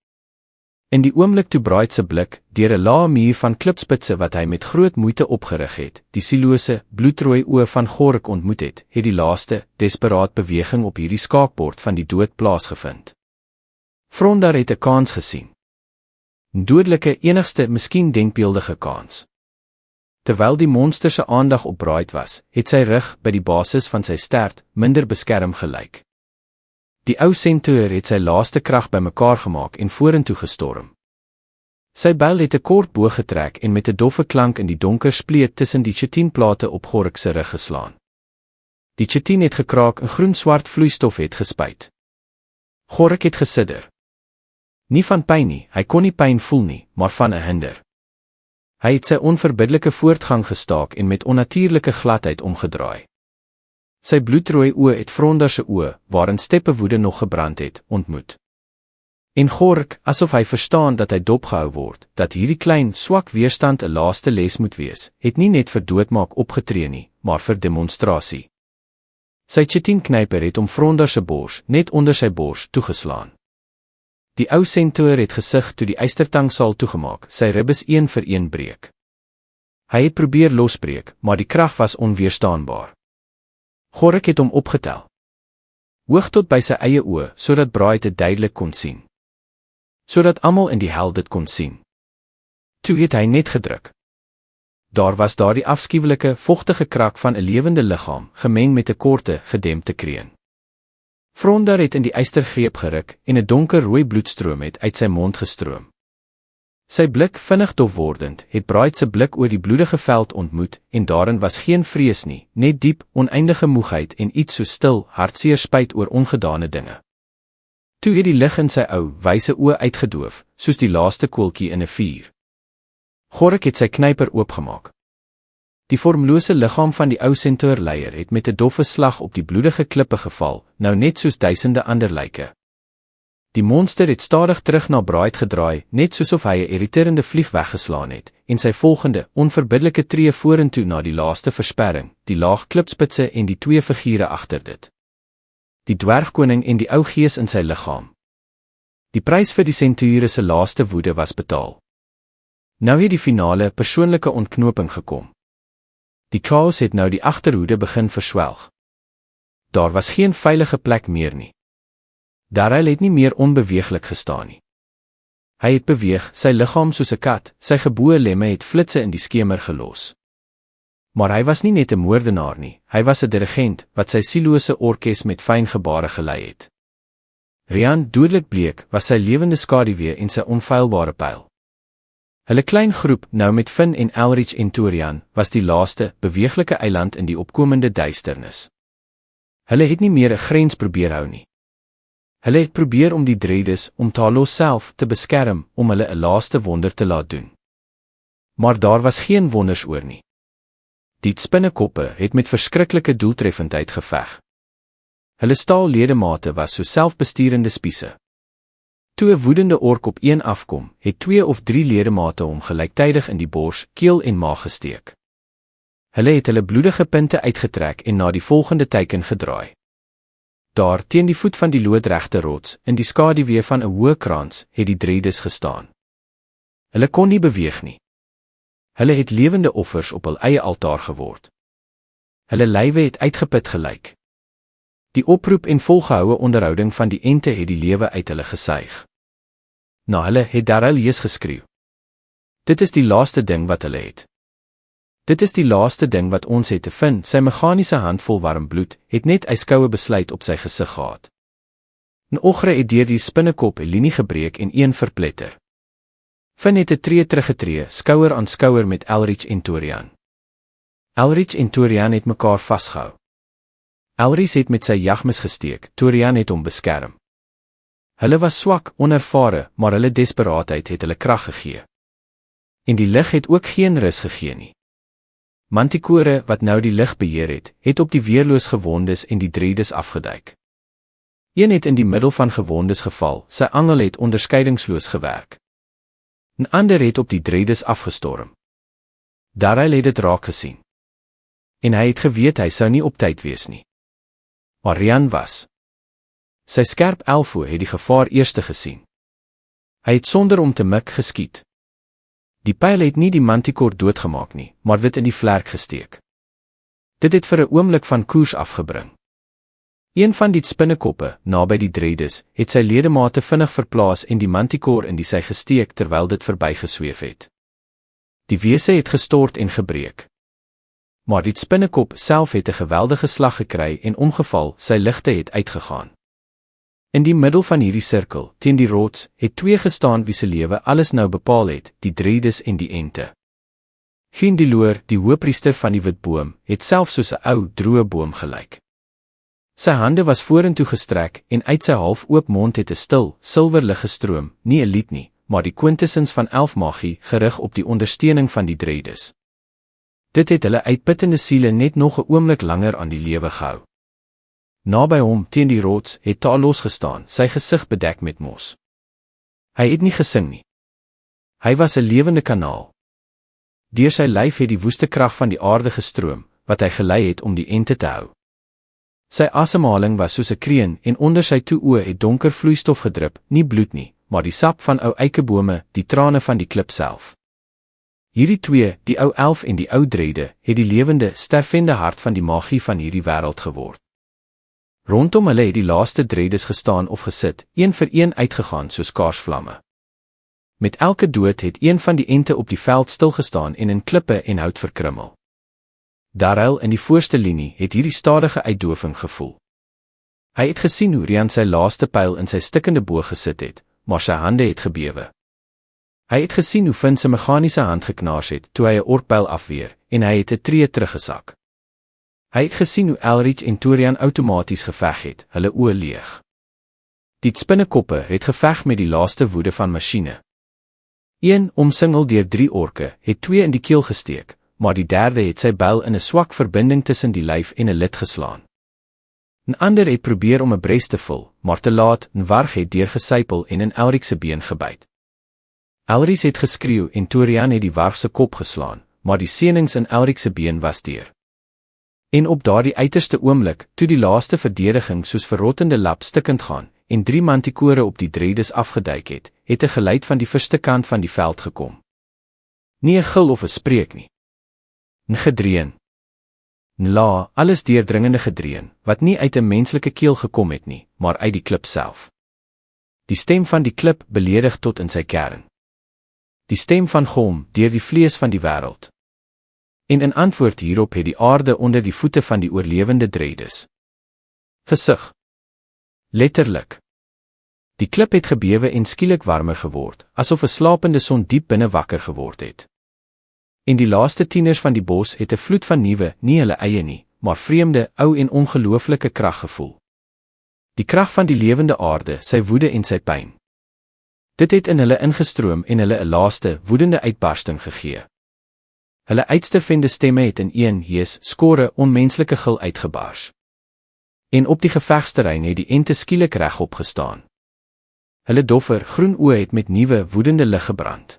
In die oomblik toe Bright se blik, deur 'n lae muur van klipspitse wat hy met groot moeite opgerig het, die silose, bloedrooi oë van Gork ontmoet het die laaste, desperaat beweging op hierdie skaakbord van die dood plaasgevind. Frondar het 'n kans gesien. 'n Dodelike, enigste, miskien denkbeeldige kans. Terwyl die monster se aandag op Bright was, het sy rug, by die basis van sy stert, minder beskerm gelyk. Die ou centaur het sy laaste krag bymekaar gemaak en vorentoe gestorm. Sy byl het 'n kort boog getrek en met 'n doffe klank in die donker spleet tussen die chitinplate op Gork se rug geslaan. Die chitin het gekraak en groen-swart vloeistof het gespuit. Gork het gesidder. Nie van pyn nie, hy kon nie pyn voel nie, maar van 'n hinder. Hy het sy onverbiddelike voortgang gestaak en met onnatuurlike gladheid omgedraai. Sy bloedrooi oë het Frondar se oë, waarin steppe woede nog gebrand het, ontmoet. En Gork, asof hy verstaan dat hy dopgehou word, dat hierdie klein, swak weerstand 'n laaste les moet wees, het nie net vir doodmaak opgetree nie, maar vir demonstrasie. Sy chitinknyper het om Frondar se bors, net onder sy bors, toegeslaan. Die ou centaur het gesig toe die eystertang saal toegemaak, sy ribbes een vir een breek. Hy het probeer losbreek, maar die krag was onweerstaanbaar. Gork het hom opgetel. Hoog tot by sy eie oë, sodat Bright dit duidelik kon sien. Sodat almal in die hel dit kon sien. Toe het hy net gedruk. Daar was daardie afskuwelike, vogtige krak van 'n lewende liggaam, gemeng met 'n korte, gedempte kreun. Frondar het in die eystergreep geruk en 'n donker rooi bloedstroom het uit sy mond gestroom. Sy blik vinnig dof wordend, het Bright se blik oor die bloedige veld ontmoet, en daarin was geen vrees nie, net diep, oneindige moegheid en iets so stil, hartseer spyt oor ongedane dinge. Toe het die lig in sy ou, wyse oë uitgedoof, soos die laaste koeltjie in 'n vuur. Gorik het sy knyper oopgemaak. Die vormlose liggaam van die ou centaurleier het met 'n doffe slag op die bloedige klippe geval, nou net soos duisende ander lyke. Die monster het stadig terug na Bright gedraai, net soos of hy 'n irriterende vlieg weggeslaan het, en sy volgende, onverbiddelike tree vorentoe na die laaste versperring, die laag klipspitse en die twee figure agter dit. Die dwergkoning en die ou gees in sy liggaam. Die prys vir die centaure se laaste woede was betaal. Nou het die finale, persoonlike ontknoping gekom. Die chaos het nou die agterhoede begin verswelg. Daar was geen veilige plek meer nie. Darryl het nie meer onbeweeglik gestaan nie. Hy het beweeg, sy liggaam soos 'n kat, sy geboue lemme het flitse in die skemer gelos. Maar hy was nie net 'n moordenaar nie, hy was 'n dirigent, wat sy sielose orkes met fyn gebare gelei het. Rian, dodelik bleek, was sy lewende skaduwee en sy onfeilbare pyl. Hulle klein groep, nou met Finn en Elrich en Torian, was die laaste, beweeglike eiland in die opkomende duisternis. Hulle het nie meer 'n grens probeer hou nie. Hulle het probeer om die Dredes, om Talos self, te beskerm, om hulle 'n laaste wonder te laat doen. Maar daar was geen wonders oor nie. Die spinnekoppe het met verskriklike doeltreffendheid geveg. Hulle staalledemate was so selfbesturende spiese. Toe 'n woedende ork op een afkom, het 2 of 3 ledemate hom gelyktydig in die bors, keel en maag gesteek. Hulle het hulle bloedige punte uitgetrek en na die volgende teiken gedraai. Daar, teen die voet van die loodregte rots, in die skaduwee van 'n hoë krans, het die Dredes gestaan. Hulle kon nie beweeg nie. Hulle het lewende offers op hul eie altaar geword. Hulle lywe het uitgeput gelyk. Die oproep en volgehoue onderhouding van die ente het die lewe uit hulle gesuig. Na hulle het Darryl Jees geskreeu. Dit is die laaste ding wat hulle het. Dit is die laaste ding wat ons het te vind. Sy meganiese hand vol warm bloed het net yskoue besluit op sy gesig gehad. 'n Ogre het deur die spinnekop 'n linie gebreek en een verpletter. Finn het 'n tree teruggetree, skouer aan skouer met Elrich en Torian. Elrich en Torian het mekaar vasgehou. Elrich het met sy jagmes gesteek, Torian het hom beskerm. Hulle was swak, onervare, maar hulle desperaatheid het hulle krag gegee. En die lig het ook geen rus gegee nie. Mantikore, wat nou die lig beheer het op die weerloos gewondes en die Dredes afgeduik. Een het in die middel van gewondes geval, sy angel het onderskeidingsloos gewerk. 'n ander het op die Dredes afgestorm. Darryl het dit raak gesien. En hy het geweet hy sou nie op tyd wees nie. Maar Rian was. Sy skerp elfoe het die gevaar eerste gesien. Hy het sonder om te mik geskiet. Die pyl het nie die manticore doodgemaak nie, maar dit in die vlerk gesteek. Dit het vir 'n oomblik van koers afgebring. Een van die spinnekoppe, naby die Dredes, het sy ledemate vinnig verplaas en die manticore in die sy gesteek terwyl dit verbygesweef het. Die wese het gestort en gebreek. Maar die spinnekop self het 'n geweldige slag gekry en omgeval, sy ligte het uitgegaan. In die middel van hierdie sirkel, teen die rots, het 2 gestaan wie se lewe alles nou bepaal het, die Dredes en die ente. Gundiloor, die hoëpriester van die witboom, het self soos 'n ou, droë boom gelyk. Sy hande was vorentoe gestrek en uit sy half oop mond het 'n stil, silwer lig gestroom, nie 'n lied nie, maar die quintessens van elfmagie gerig op die ondersteuning van die Dredes. Dit het hulle uitputtende siele net nog 'n oomblik langer aan die lewe gehou. Naby hom, teen die rots, het Talos gestaan, sy gesig bedek met mos. Hy het nie gesing nie. Hy was 'n lewende kanaal. Deur sy lyf het die woeste krag van die aarde gestroom, wat hy gelei het om die ente te hou. Sy asemhaling was soos 'n kreun en onder sy toe oë het donker vloeistof gedrup, nie bloed nie, maar die sap van ou eikebome, die trane van die klip self. Hierdie 2, die ou elf en die ou Drede, het die lewende, stervende hart van die magie van hierdie wêreld geword. Rondom hulle het die laaste Dredes gestaan of gesit, een vir een uitgegaan soos kaarsvlamme. Met elke dood het een van die ente op die veld stilgestaan en in klippe en hout verkrummel. Darryl in die voorste linie het hierdie stadige uitdowing gevoel. Hy het gesien hoe Rian sy laaste pyl in sy stikkende boog gesit het, maar sy hande het gebewe. Hy het gesien hoe Finn se meganiese hand geknaars het toe hy 'n orkpyl afweer en hy het 'n tree teruggesak. Hy het gesien hoe Elrich en Turian outomaties geveg het, hulle oë leeg. Die spinnekoppe het geveg met die laaste woede van masjiene. Een, omsingel deur 3 orke, het 2 in die keel gesteek, maar die derde het sy byl in 'n swak verbinding tussen die lyf en 'n lid geslaan. 'n Ander het probeer om 'n bres te vul, maar te laat, 'n warg het deurgesypel en in Elrich se been gebyt. Elrich het geskreeu en Turian het die warg se kop geslaan, maar die senings in Elrich se been was deur. En op daardie uiterste oomblik, toe die laaste verdediging soos verrottende lap stikkend gaan, en 3 mantikore op die dreedes afgeduik het, het 'n geluid van die verste kant van die veld gekom. Nie 'n gil of 'n spreek nie. 'n Gedreun. 'n La, alles deurdringende gedreun, wat nie uit 'n menslike keel gekom het nie, maar uit die klip self. Die stem van die klip beledig tot in sy kern. Die stem van Gom, deur die vlees van die wêreld. En in antwoord hierop het die aarde onder die voete van die oorlewende dreedes gesug. Letterlik. Die klip het gebewe en skielik warmer geword, asof 'n slapende son diep binne wakker geword het. En die laaste tieners van die bos het 'n vloed van nuwe, nie hulle eie nie, maar vreemde, ou en ongelooflike krag gevoel. Die krag van die lewende aarde, sy woede en sy pyn. Dit het in hulle ingestroom en hulle 'n laaste, woedende uitbarsting gegee. Hulle uitstervende stemme het in een hees, skore, onmenslike gil uitgebars. En op die gevegsterrein het die ente skielik regop gestaan. Hulle doffer, groen oë het met nuwe, woedende lig gebrand.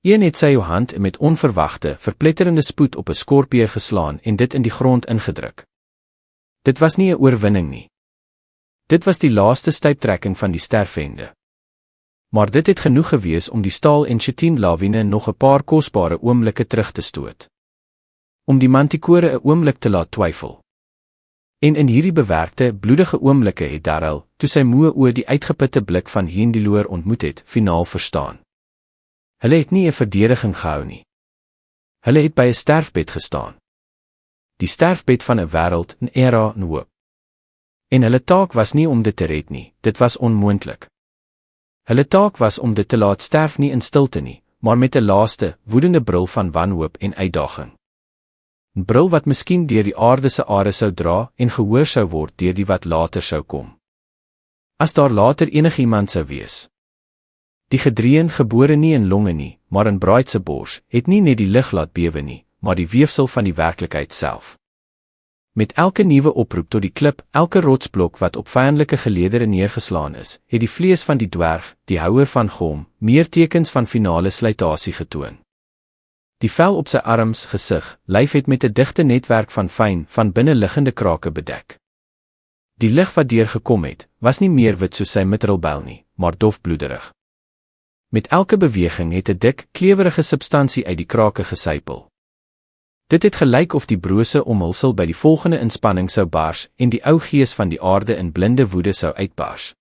Een het sy hand met onverwagte, verpletterende spoed op 'n skorpier geslaan en dit in die grond ingedruk. Dit was nie 'n oorwinning nie. Dit was die laaste stuiptrekking van die stervende. Maar dit het genoeg gewees om die staal en chitin lawine nog 'n paar kosbare oomblikke terug te stoot. Om die mantikore 'n oomblik te laat twyfel. En in hierdie bewerkte, bloedige oomblikke het Darrell, toe sy moe oë die uitgeputte blik van Hindiloor ontmoet het, finaal verstaan. Hulle het nie 'n verdediging gehou nie. Hulle het by 'n sterfbed gestaan. Die sterfbed van 'n wêreld, 'n era, 'n hoop. En hulle taak was nie om dit te red nie, dit was onmoontlik. Hulle taak was om dit te laat sterf nie in stilte nie, maar met 'n laaste, woedende brul van wanhoop en uitdaging. 'n Brul wat miskien deur die aarde se are sou dra en gehoor sou word deur die wat later sou kom. As daar later enigiemand sou wees. Die gedreun, gebore nie in longe nie, maar in Bride se bors, het nie net die lig laat bewe nie, maar die weefsel van die werklikheid self. Met elke nuwe oproep tot die klip, elke rotsblok wat op vyandelike geleedere neergeslaan is, het die vlees van die dwerg, die houer van Gom, meer tekens van finale slytasie getoon. Die vel op sy arms, gesig, lyf het met 'n digte netwerk van fyn, van binne liggende krake bedek. Die lig wat deurgekom het, was nie meer wit soos sy mitrilbyl nie, maar dofbloederig. Met elke beweging het 'n dik, klewerige substansie uit die krake gesypel. Dit het gelyk of die brose omhulsel by die volgende inspanning sou bars en die ou gees van die aarde in blinde woede sou uitbars.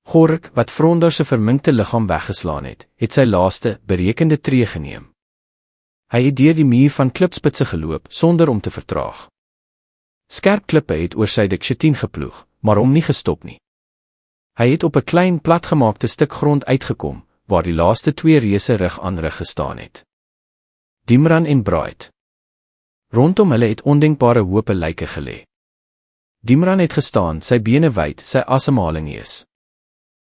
Gork, wat Frondar se verminkte liggaam weggeslaan het, het sy laaste, berekende tree geneem. Hy het deur die muur van klipspitse geloop, sonder om te vertraag. Skerp klippe het oor sy dikchitin geploeg, maar hom nie gestop nie. Hy het op 'n klein, platgemaakte stuk grond uitgekom, waar die laaste 2 reuse rug aan rug gestaan het. Dimran en Bride. Rondom hulle het ondenkbare hoope lyke gelê. Dimran het gestaan, sy bene wyd, sy asemhaling ees.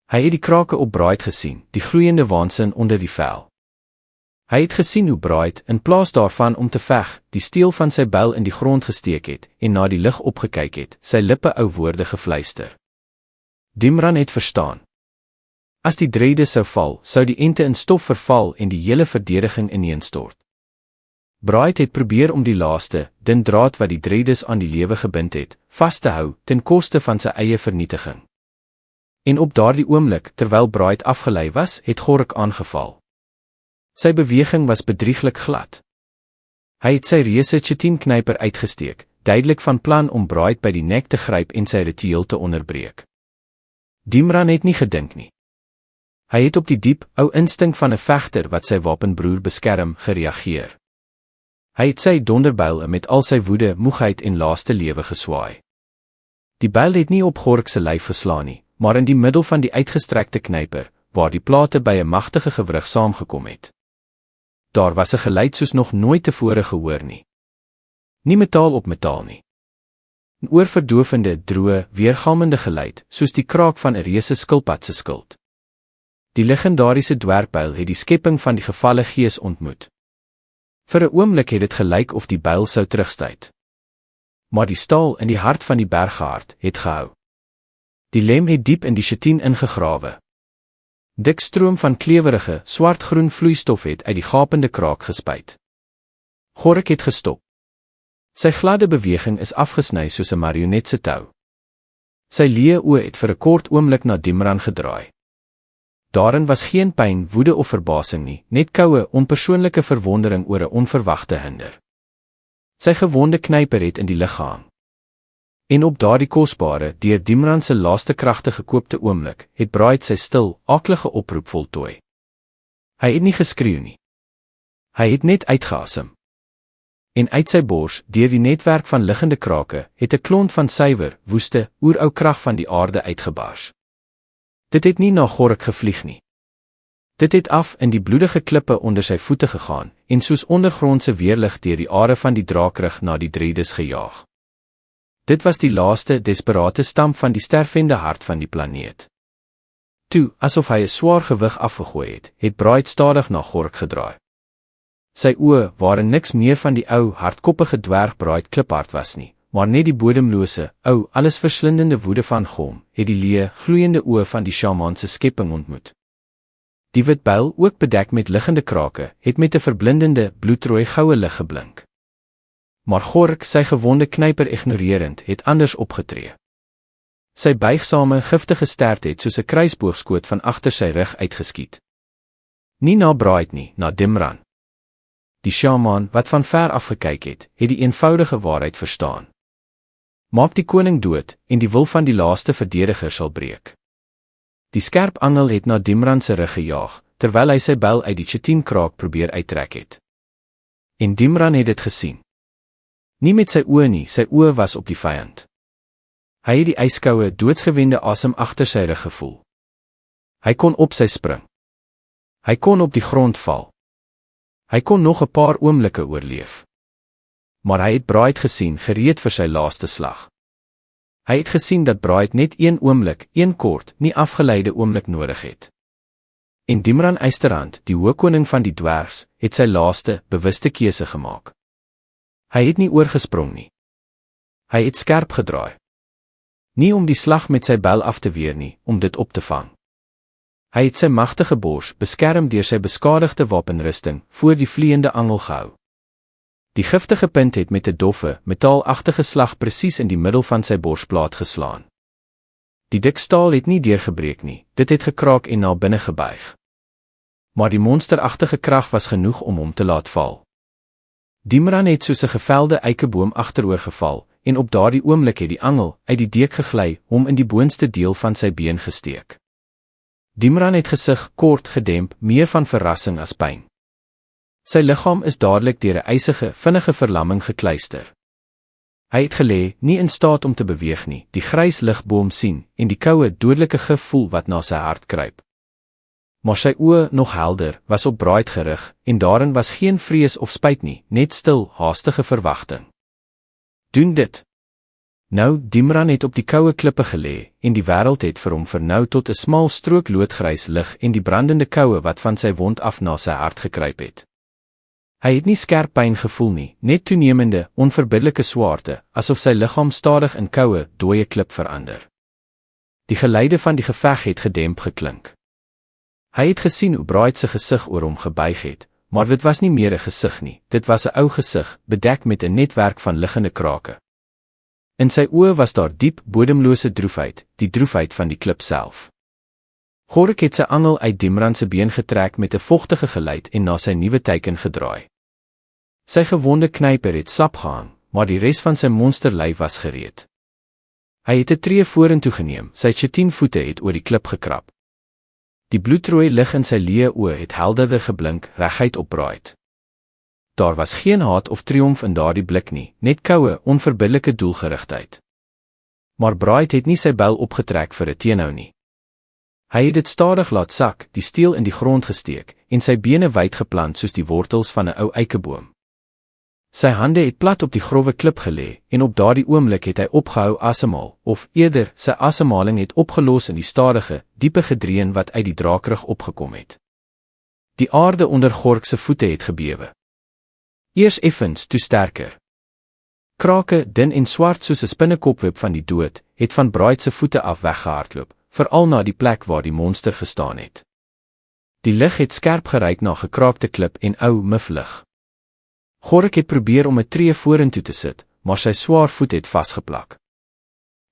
Hy het die krake op Bride gesien, die gloeiende waansin onder die vel. Hy het gesien hoe Bride, in plaas daarvan om te veg, die steel van sy byl in die grond gesteek het, en na die lig opgekyk het, sy lippe ou woorde gefluister. Dimran het verstaan. As die dreede sou val, sou die ente in stof verval en die hele verdediging ineenstort. Bride het probeer om die laaste, dun draad wat die dreedes aan die lewe gebind het, vas te hou, ten koste van sy eie vernietiging. En op daardie oomblik, terwyl Bride afgelei was, het Gork aangeval. Sy beweging was bedrieglik glad. Hy het sy reuse chitin-knyper uitgesteek, duidelik van plan om Bride by die nek te gryp en sy ritueel te onderbreek. Dimran het nie gedink nie. Hy het op die diep, ou instink van 'n vegter wat sy wapenbroer beskerm, gereageer. Hy het sy donderbyl met al sy woede, moegheid en laaste lewe geswaai. Die byl het nie op Gork se lyf geslaan nie, maar in die middel van die uitgestrekte knyper, waar die plate by 'n magtige gewrig saamgekom het. Daar was 'n geluid soos nog nooit tevore gehoor nie. Nie metaal op metaal nie. 'n Oorverdovende, droë, weergalmende geluid, soos die kraak van 'n reuse skilpad se skild. Die legendariese dwergbuil het die skepping van die gevalle gees ontmoet. Vir 'n oomblik het dit gelyk of die buil sou terugstuit. Maar die staal in die hart van die berghart het gehou. Die lem het diep in die chitin ingegrawe. Dik stroom van klewerige, swart-groen vloeistof het uit die gapende kraak gespuit. Gorik het gestop. Sy gladde beweging is afgesny soos 'n marionet se tou. Sy leë oë het vir 'n kort oomblik na Dimran gedraai. Daarin was geen pyn, woede of verbasing nie, net koue, onpersoonlike verwondering oor 'n onverwagte hinder. Sy gewonde knyper het in die lug gehang. En op daardie kosbare, deur Dimran se laaste kragte gekoopte oomblik, het Bright sy stil, aaklige oproep voltooi. Hy het nie geskreeu nie. Hy het net uitgeasem. En uit sy bors, deur die netwerk van liggende krake, het 'n klont van suiwer, woeste, oerou krag van die aarde uitgebars. Dit het nie na Gorik gevlieg nie. Dit het af in die bloedige klippe onder sy voete gegaan, en soos ondergrondse weerlig deur die are van die draakrug na die Dredes gejaag. Dit was die laaste, desperate stamp van die stervende hart van die planeet. Toe, asof hy 'n swaar gewig afgegooi het Bright stadig na Gorik gedraai. Sy oë, waarin niks meer van die ou, hardkoppige dwerg Bright Kliphard was nie, maar net die bodemlose, ou, allesverslindende woede van Gom, het die leë, gloeiende oë van die sjamaan se skepping ontmoet. Die wit buil, ook bedek met liggende krake, het met 'n verblindende, bloedrooi goue lig geblink. Maar Gorik, sy gewonde knyper ignorerend, het anders opgetree. Sy buigsame, giftige stert het soos 'n kruisboogskoot van agter sy rug uitgeskiet. Nie na Bright nie, na Dimran. Die sjamaan, wat van ver af gekyk het die eenvoudige waarheid verstaan. Maak die koning dood, en die wil van die laaste verdediger sal breek. Die skerp angel het na Dimran se rug gejaag, terwyl hy sy byl uit die chitinkraak probeer uittrek het. En Dimran het dit gesien. Nie met sy oë nie, sy oë was op die vyand. Hy het die yskoue, doodsgewende asem agter sy rug gevoel. Hy kon op sy spring. Hy kon op die grond val. Hy kon nog 'n paar oomblikke oorleef. Maar hy het Bright gesien, gereed vir sy laaste slag. Hy het gesien dat Bright net een oomblik, een kort, nie afgeleide oomblik nodig het. En Dimran Eysterhand, die hoëkoning van die dwergs, het sy laaste, bewuste keuse gemaak. Hy het nie oorgesprong nie. Hy het skerp gedraai. Nie om die slag met sy byl af te weer nie, om dit op te vang. Hy het sy magtige bors, beskerm deur sy beskadigde wapenrusting, voor die vliegende angel gehou. Die giftige punt het met 'n doffe, metaalagtige slag presies in die middel van sy borsplaat geslaan. Die dik staal het nie deurgebreek nie, dit het gekraak en na binne gebuig. Maar die monsteragtige krag was genoeg om hom te laat val. Dimran het soos 'n gevelde eikeboom agteroor geval, en op daardie oomblik het die angel, uit die deek gegly, hom in die boonste deel van sy been gesteek. Dimran het gesig, kort, gedemp, meer van verrassing as pyn. Sy liggaam is dadelik deur 'n ysige, vinnige verlamming gekluister. Hy het gelê, nie in staat om te beweeg nie, die grys lig bo hom sien, en die koue, dodelike gif voel wat na sy hart kruip. Maar sy oë, nog helder, was op Bright gerig, en daarin was geen vrees of spyt nie, net stil, haastige verwagting. Doen dit. Nou, Dimran het op die koue klippe gelê, en die wêreld het vir hom vernou tot 'n smal strook loodgrys lig en die brandende koue wat van sy wond af na sy hart gekruip het. Hy het nie skerp pyn gevoel nie, net toenemende, onverbiddelike swaarte, asof sy liggaam stadig in koue, dooie klip verander. Die geluide van die geveg het gedemp geklink. Hy het gesien hoe Bright se gesig oor hom gebuig het, maar dit was nie meer 'n gesig nie, dit was 'n ou gesig, bedek met 'n netwerk van liggende krake. In sy oë was daar diep, bodemlose droefheid, die droefheid van die klip self. Gorik het sy angel uit Dimran se been getrek met 'n vogtige geluid en na sy nuwe teiken gedraai. Sy gewonde knyper het slap gehang, maar die res van sy monsterlyf was gereed. Hy het 'n tree vorentoe geneem, sy 10 voete het oor die klip gekrap. Die bloedrooi lig in sy leë oë het helderder geblink, reguit op Bright. Daar was geen haat of triomf in daardie blik nie, net koue, onverbiddelike doelgerigtheid. Maar Bright het nie sy byl opgetrek vir 'n teenhou nie. Hy het dit stadig laat sak, die stiel in die grond gesteek, en sy bene wyd geplant soos die wortels van 'n ou eikeboom. Sy hande het plat op die growwe klip gelê, en op daardie oomblik het hy opgehou asemhaal, of eerder, sy asemhaling het opgelos in die stadige, diepe gedreun wat uit die draakrug opgekom het. Die aarde onder Gork se voete het gebewe. Eers effens, toe sterker. Krake, dun en swart soos 'n spinnekopweb van die dood, het van Bride se voete af weggehardloop, veral na die plek waar die monster gestaan het. Die lig het skerp geryk na gekraakte klip en ou, mif lig. Gork het probeer om 'n tree vorentoe te sit, maar sy swaar voet het vasgeplak.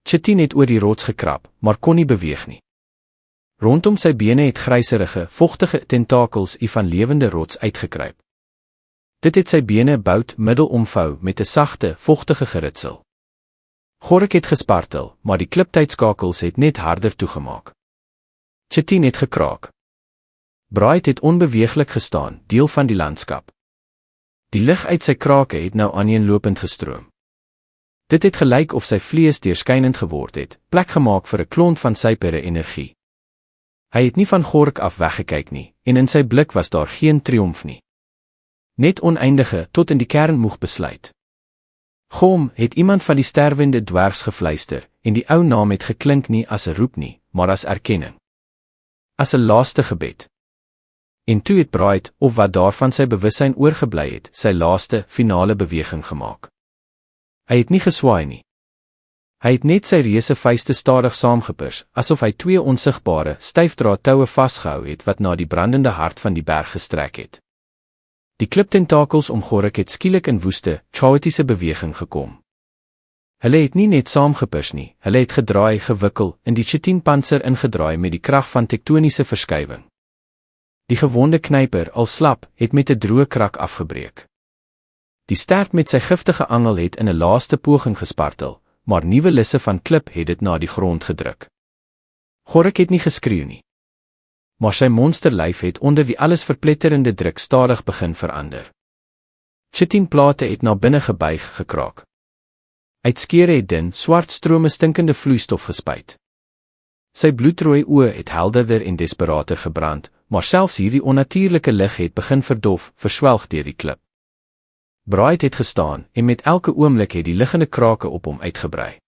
Chitin het oor die rots gekrap, maar kon nie beweeg nie. Rondom sy bene het gryserige, vogtige tentakels van lewende rots uitgekruip. Dit het sy bene bout middel omvou met 'n sagte, vogtige geritsel. Gork het gespartel, maar die kliptydskakels het net harder toegemaak. Chitin het gekraak. Bride het onbeweeglik gestaan, deel van die landskap. Die lig uit sy krake het nou aaneenlopend gestroom. Dit het gelyk of sy vlees deurskynend geword het, plek gemaak vir 'n klont van sypere energie. Hy het nie van Gork af weggekyk nie, en in sy blik was daar geen triomf nie. Net oneindige, tot in die kern moeg besluit. Gom, het iemand van die sterwende dwergs gefluister, en die ou naam het geklink nie as 'n roep nie, maar as erkenning. As 'n laaste gebed. En toe het Bride, of wat daarvan sy bewussyn oorgebly het, sy laaste, finale beweging gemaak. Hy het nie geswaai nie. Hy het net sy reuse vuiste stadig saamgepers, asof hy twee onsigbare, styfdraad toue vasgehou het wat na die brandende hart van die berg gestrek het. Die kliptentakels om Gork het skielik in woeste, chaotiese beweging gekom. Hulle het nie net saamgepers nie, hulle het gedraai, gewikkel, in die chitinpanser ingedraai met die krag van tektoniese verskywing. Die gewonde knyper, al slap, het met 'n droë krak afgebreek. Die stert met sy giftige angel het in 'n laaste poging gespartel, maar nuwe lisse van klip het dit na die grond gedruk. Gork het nie geskreeu nie. Maar sy monsterlyf het onder die alles verpletterende druk stadig begin verander. Chitinplate het na binne gebuig, gekraak. Uit skeure het dun, swart strome stinkende vloeistof gespuit. Sy bloedrooi oë het helderder en desperater gebrand, maar selfs hierdie onnatuurlike lig het begin verdof, verswelg deur die klip. Bride het gestaan, en met elke oomblik het die liggende krake op hom uitgebrei.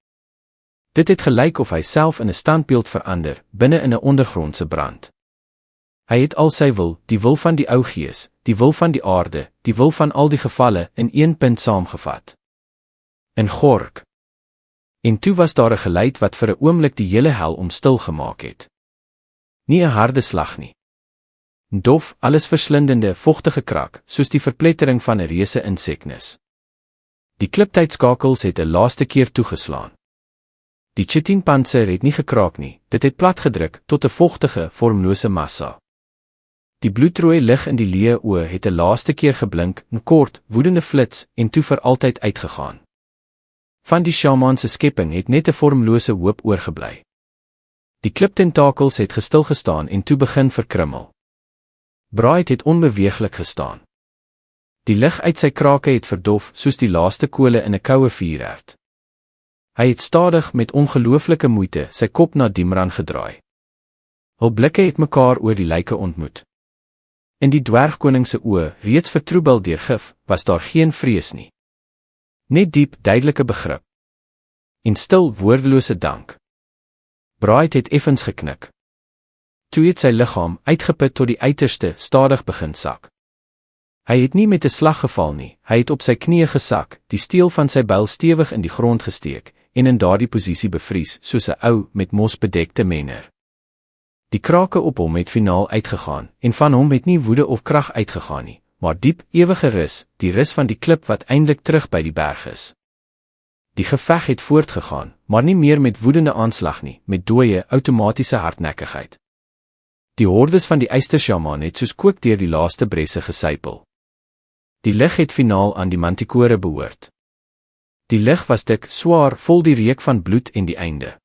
Dit het gelyk of hy self in 'n standbeeld verander, binne in 'n ondergrondse brand. Hy het al sy wil, die wil van die ou gees, die wil van die aarde, die wil van al die gevalle, in een punt saamgevat. In Gork. En toe was daar 'n geluid wat vir 'n oomblik die hele hel omstil gemaak het. Nie 'n harde slag nie. Dof, alles verslindende, vogtige krak, soos die verplettering van 'n reuse inseknis. Die kliptydskakels het 'n laaste keer toegeslaan. Die chitinpanser het nie gekraak nie, dit het platgedruk tot 'n vogtige, vormlose massa. Die bloedrooi lig in die leë oë het 'n laaste keer geblink, 'n kort, woedende flits, en toe vir altyd uitgegaan. Van die shaman se skepping het net 'n vormlose hoop oorgebly. Die kliptentakels het gestil gestaan en toe begin verkrummel. Bride het onbeweeglik gestaan. Die lig uit sy krake het verdof soos die laaste kole in 'n koue vuurherd. Hy het stadig met ongelooflike moeite sy kop na Dimran gedraai. Hul blikke het mekaar oor die lyke ontmoet. In die dwergkoning se oë, reeds vertroebel deur gif, was daar geen vrees nie. Net diep, duidelike begrip. En stil, woordelose dank. Bride het effens geknik. Toe het sy liggaam, uitgeput tot die uiterste, stadig begin sak. Hy het nie met 'n slag geval nie, hy het op sy knieë gesak, die steel van sy byl stewig in die grond gesteek, en in daardie posisie bevries, soos 'n ou, met mos bedekte menner. Die krake op hom het finaal uitgegaan, en van hom het nie woede of krag uitgegaan nie, maar diep, ewige rus, die rus van die klip wat eindelik terug by die berg is. Die geveg het voortgegaan, maar nie meer met woedende aanslag nie, met dooie, outomatiese hardnekkigheid. Die hordes van die eystershaman het soos kook deur die laaste bresse gesypel. Die lig het finaal aan die mantikore behoort. Die lig was dik, swaar, vol die reuk van bloed en die einde.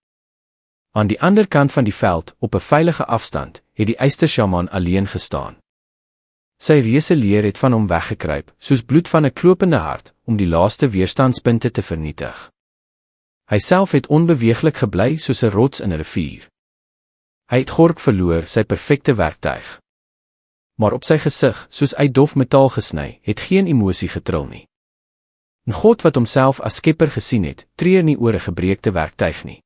Aan die ander kant van die veld, op 'n veilige afstand, het die eystershaman alleen gestaan. Sy reuse leer het van hom weggekruip, soos bloed van 'n klopende hart, om die laaste weerstandspunte te vernietig. Hy self het onbeweeglik gebly soos 'n rots in 'n rivier. Hy het Gork verloor, sy perfekte werktuig. Maar op sy gesig, soos uit dof metaal gesny, het geen emosie getril nie. En God wat homself as skepper gesien het, treur nie oor 'n gebreekte werktuig nie.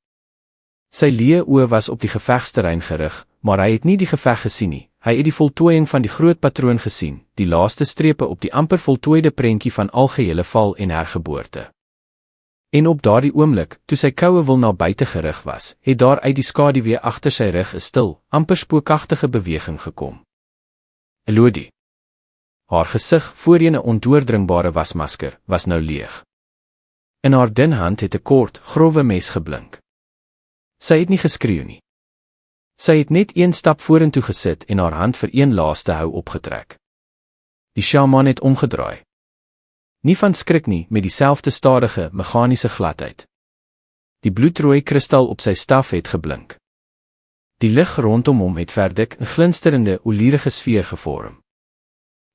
Sy leë oë was op die gevegsterrein gerig, maar hy het nie die geveg gesien nie. Hy het die voltooiing van die groot patroon gesien, die laaste strepe op die amper voltooide prentjie van algehele val en hergeboorte. En op daardie oomblik, toe sy koue wil na buite gerig was, het daar uit die skaduwee agter sy rug 'n stil, amper spookagtige beweging gekom. Elodie. Haar gesig, voorheen 'n ondoordringbare wasmasker, was nou leeg. In haar dun hand het 'n kort, growwe mes geblink. Sy het nie geskreeu nie. Sy het net een stap vorentoe gesit en haar hand vir een laaste hou opgetrek. Die sjamaan het omgedraai. Nie van skrik nie, met dieselfde stadige, meganiese gladheid. Die bloedrooi kristal op sy staf het geblink. Die lig rondom hom het verdik 'n glinsterende, olierige sfeer gevorm.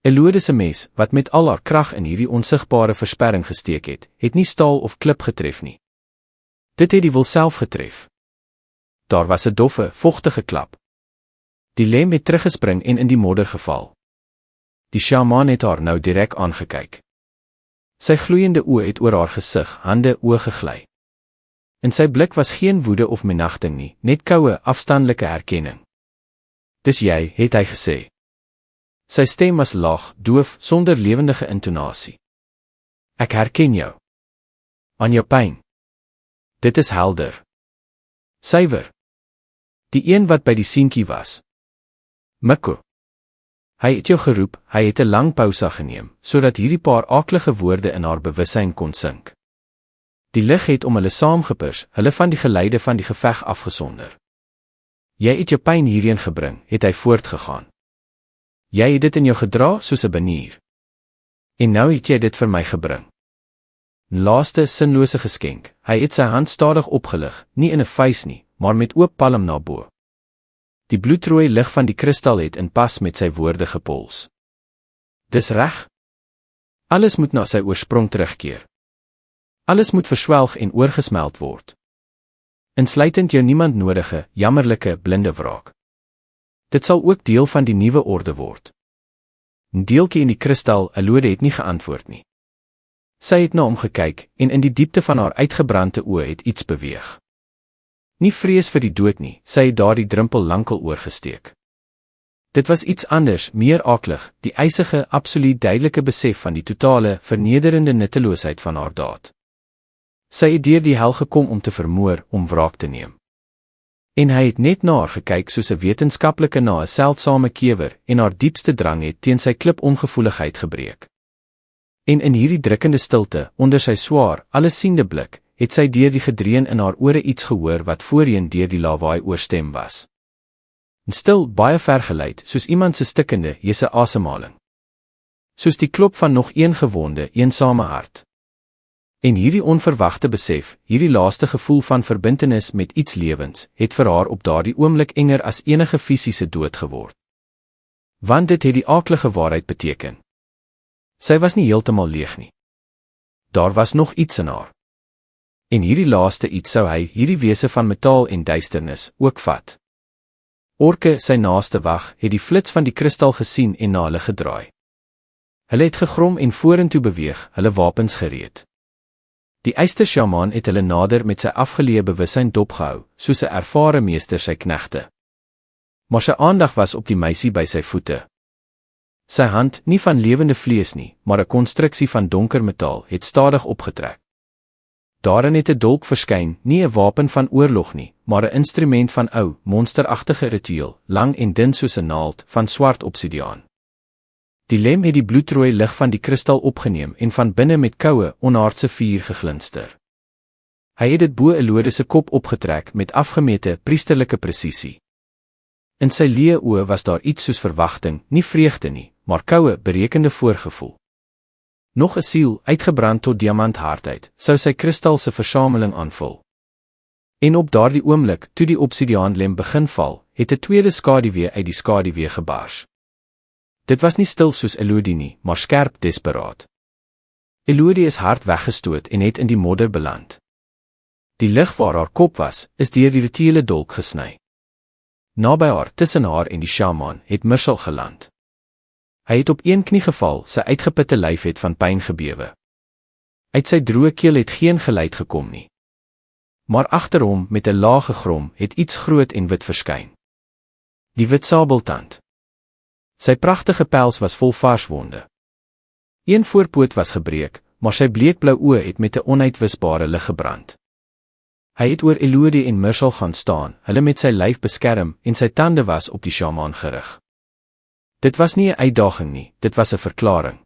Elodie se mes, wat met al haar krag in hierdie onsigbare versperring gesteek het nie staal of klip getref nie. Dit het die wil self getref. Daar was 'n doffe, vogtige klap. Die lem het teruggespring en in die modder geval. Die sjamaan het haar nou direk aangekyk. Sy gloeiende oë het oor haar gesig, hande, oë gegly. In sy blik was geen woede of minagting nie, net koue, afstandelike herkenning. Dis jy, het hy gesê. Sy stem was laag, doof, sonder lewendige intonasie. Ek herken jou. Aan jou pyn. Dit is helder. Suiwer. Die een wat by die seentjie was. Mikko. Hy het jou geroep, hy het 'n lang pouse geneem, sodat hierdie paar aaklige woorde in haar bewussyn kon sink. Die lig het om hulle saamgepers, hulle van die geluide van die geveg afgesonder. Jy het jou pyn hierheen gebring, het hy voortgegaan. Jy het dit in jou gedra soos 'n banier. En nou het jy dit vir my gebring. Laaste sinlose geskenk, hy het sy hand stadig opgelig, nie in 'n vuis nie, maar met oop palm na bo. Die bloedrooi lig van die kristal het in pas met sy woorde gepols. Dis reg. Alles moet na sy oorsprong terugkeer. Alles moet verswelg en oorgesmeld word. Insluitend jou niemand nodige, jammerlike, blinde wraak. Dit sal ook deel van die nuwe orde word. 'n Deeltjie in die kristal, Elodie het nie geantwoord nie. Sy het na hom gekyk, en in die diepte van haar uitgebrande oë het iets beweeg. Nie vrees vir die dood nie, sy het daardie drempel lankal oorgesteek. Dit was iets anders, meer aaklig, die eisige, absoluut duidelike besef van die totale, vernederende nutteloosheid van haar daad. Sy het deur die hel gekom om te vermoor, om wraak te neem. En hy het net na haar gekyk soos 'n wetenskaplike na 'n seldsame kewer, en haar diepste drang het teen sy klip-ongevoeligheid gebreek. En in hierdie drukkende stilte, onder sy swaar, allesiende blik, het sy deur die gedreun in haar ore iets gehoor wat voorheen deur die lawaai oorstem was. En stil, baie vergeleid, soos iemand se stikkende, hese asemhaling. Soos die klop van nog een gewonde, eensame hart. En hierdie onverwagte besef, hierdie laaste gevoel van verbintenis met iets lewens, het vir haar op daardie oomblik enger as enige fisiese dood geword. Want dit het die aaklige waarheid beteken. Sy was nie heeltemal leeg nie. Daar was nog iets in haar. En hierdie laaste iets sou hy, hierdie wese van metaal en duisternis, ook vat. Orke, sy naaste wag, het die flits van die kristal gesien en na hulle gedraai. Hulle het gegrom en vorentoe beweeg, hulle wapens gereed. Die eystersjamaan het hulle nader met sy afgeleë bewussyn dopgehou, soos 'n ervare meester sy knegte. Maar sy aandag was op die meisie by sy voete. Sy hand, nie van lewende vlees nie, maar 'n konstruksie van donker metaal, het stadig opgetrek. Daarin het 'n dolk verskyn, nie 'n wapen van oorlog nie, maar 'n instrument van ou, monsteragtige ritueel, lang en dun soos 'n naald, van swart obsidiaan. Die lem het die bloedrooi lig van die kristal opgeneem en van binne met koue, onaardse vuur geglinster. Hy het dit bo Elodie se kop opgetrek met afgemete, priesterlike presisie. In sy leë oë was daar iets soos verwagting, nie vreugde nie, maar koue, berekende voorgevoel. Nog 'n siel, uitgebrand tot diamanthardheid, sou sy kristal se versameling aanvul. En op daardie oomblik, toe die obsidiaanlem begin val, het 'n tweede skaduwee uit die skaduwee gebars. Dit was nie stil soos Elodie nie, maar skerp, desperaat. Elodie is hard weggestoot en het in die modder beland. Die lig waar haar kop was, is deur die rituele dolk gesny. Naby haar, tussen haar en die sjamaan, het Mirshal geland. Hy het op een knie geval, sy uitgeputte lyf het van pyn gebewe. Uit sy droë keel het geen geluid gekom nie. Maar agter hom, met 'n lae gegrom, het iets groot en wit verskyn. Die wit sabeltand. Sy pragtige pels was vol vars wonde. Een voorpoot was gebreek, maar sy bleekblou oë het met 'n onuitwisbare lig gebrand. Hy het oor Elodie en Mirshal gaan staan, hulle met sy lyf beskerm, en sy tande was op die sjamaan gerig. Dit was nie 'n uitdaging nie, dit was 'n verklaring.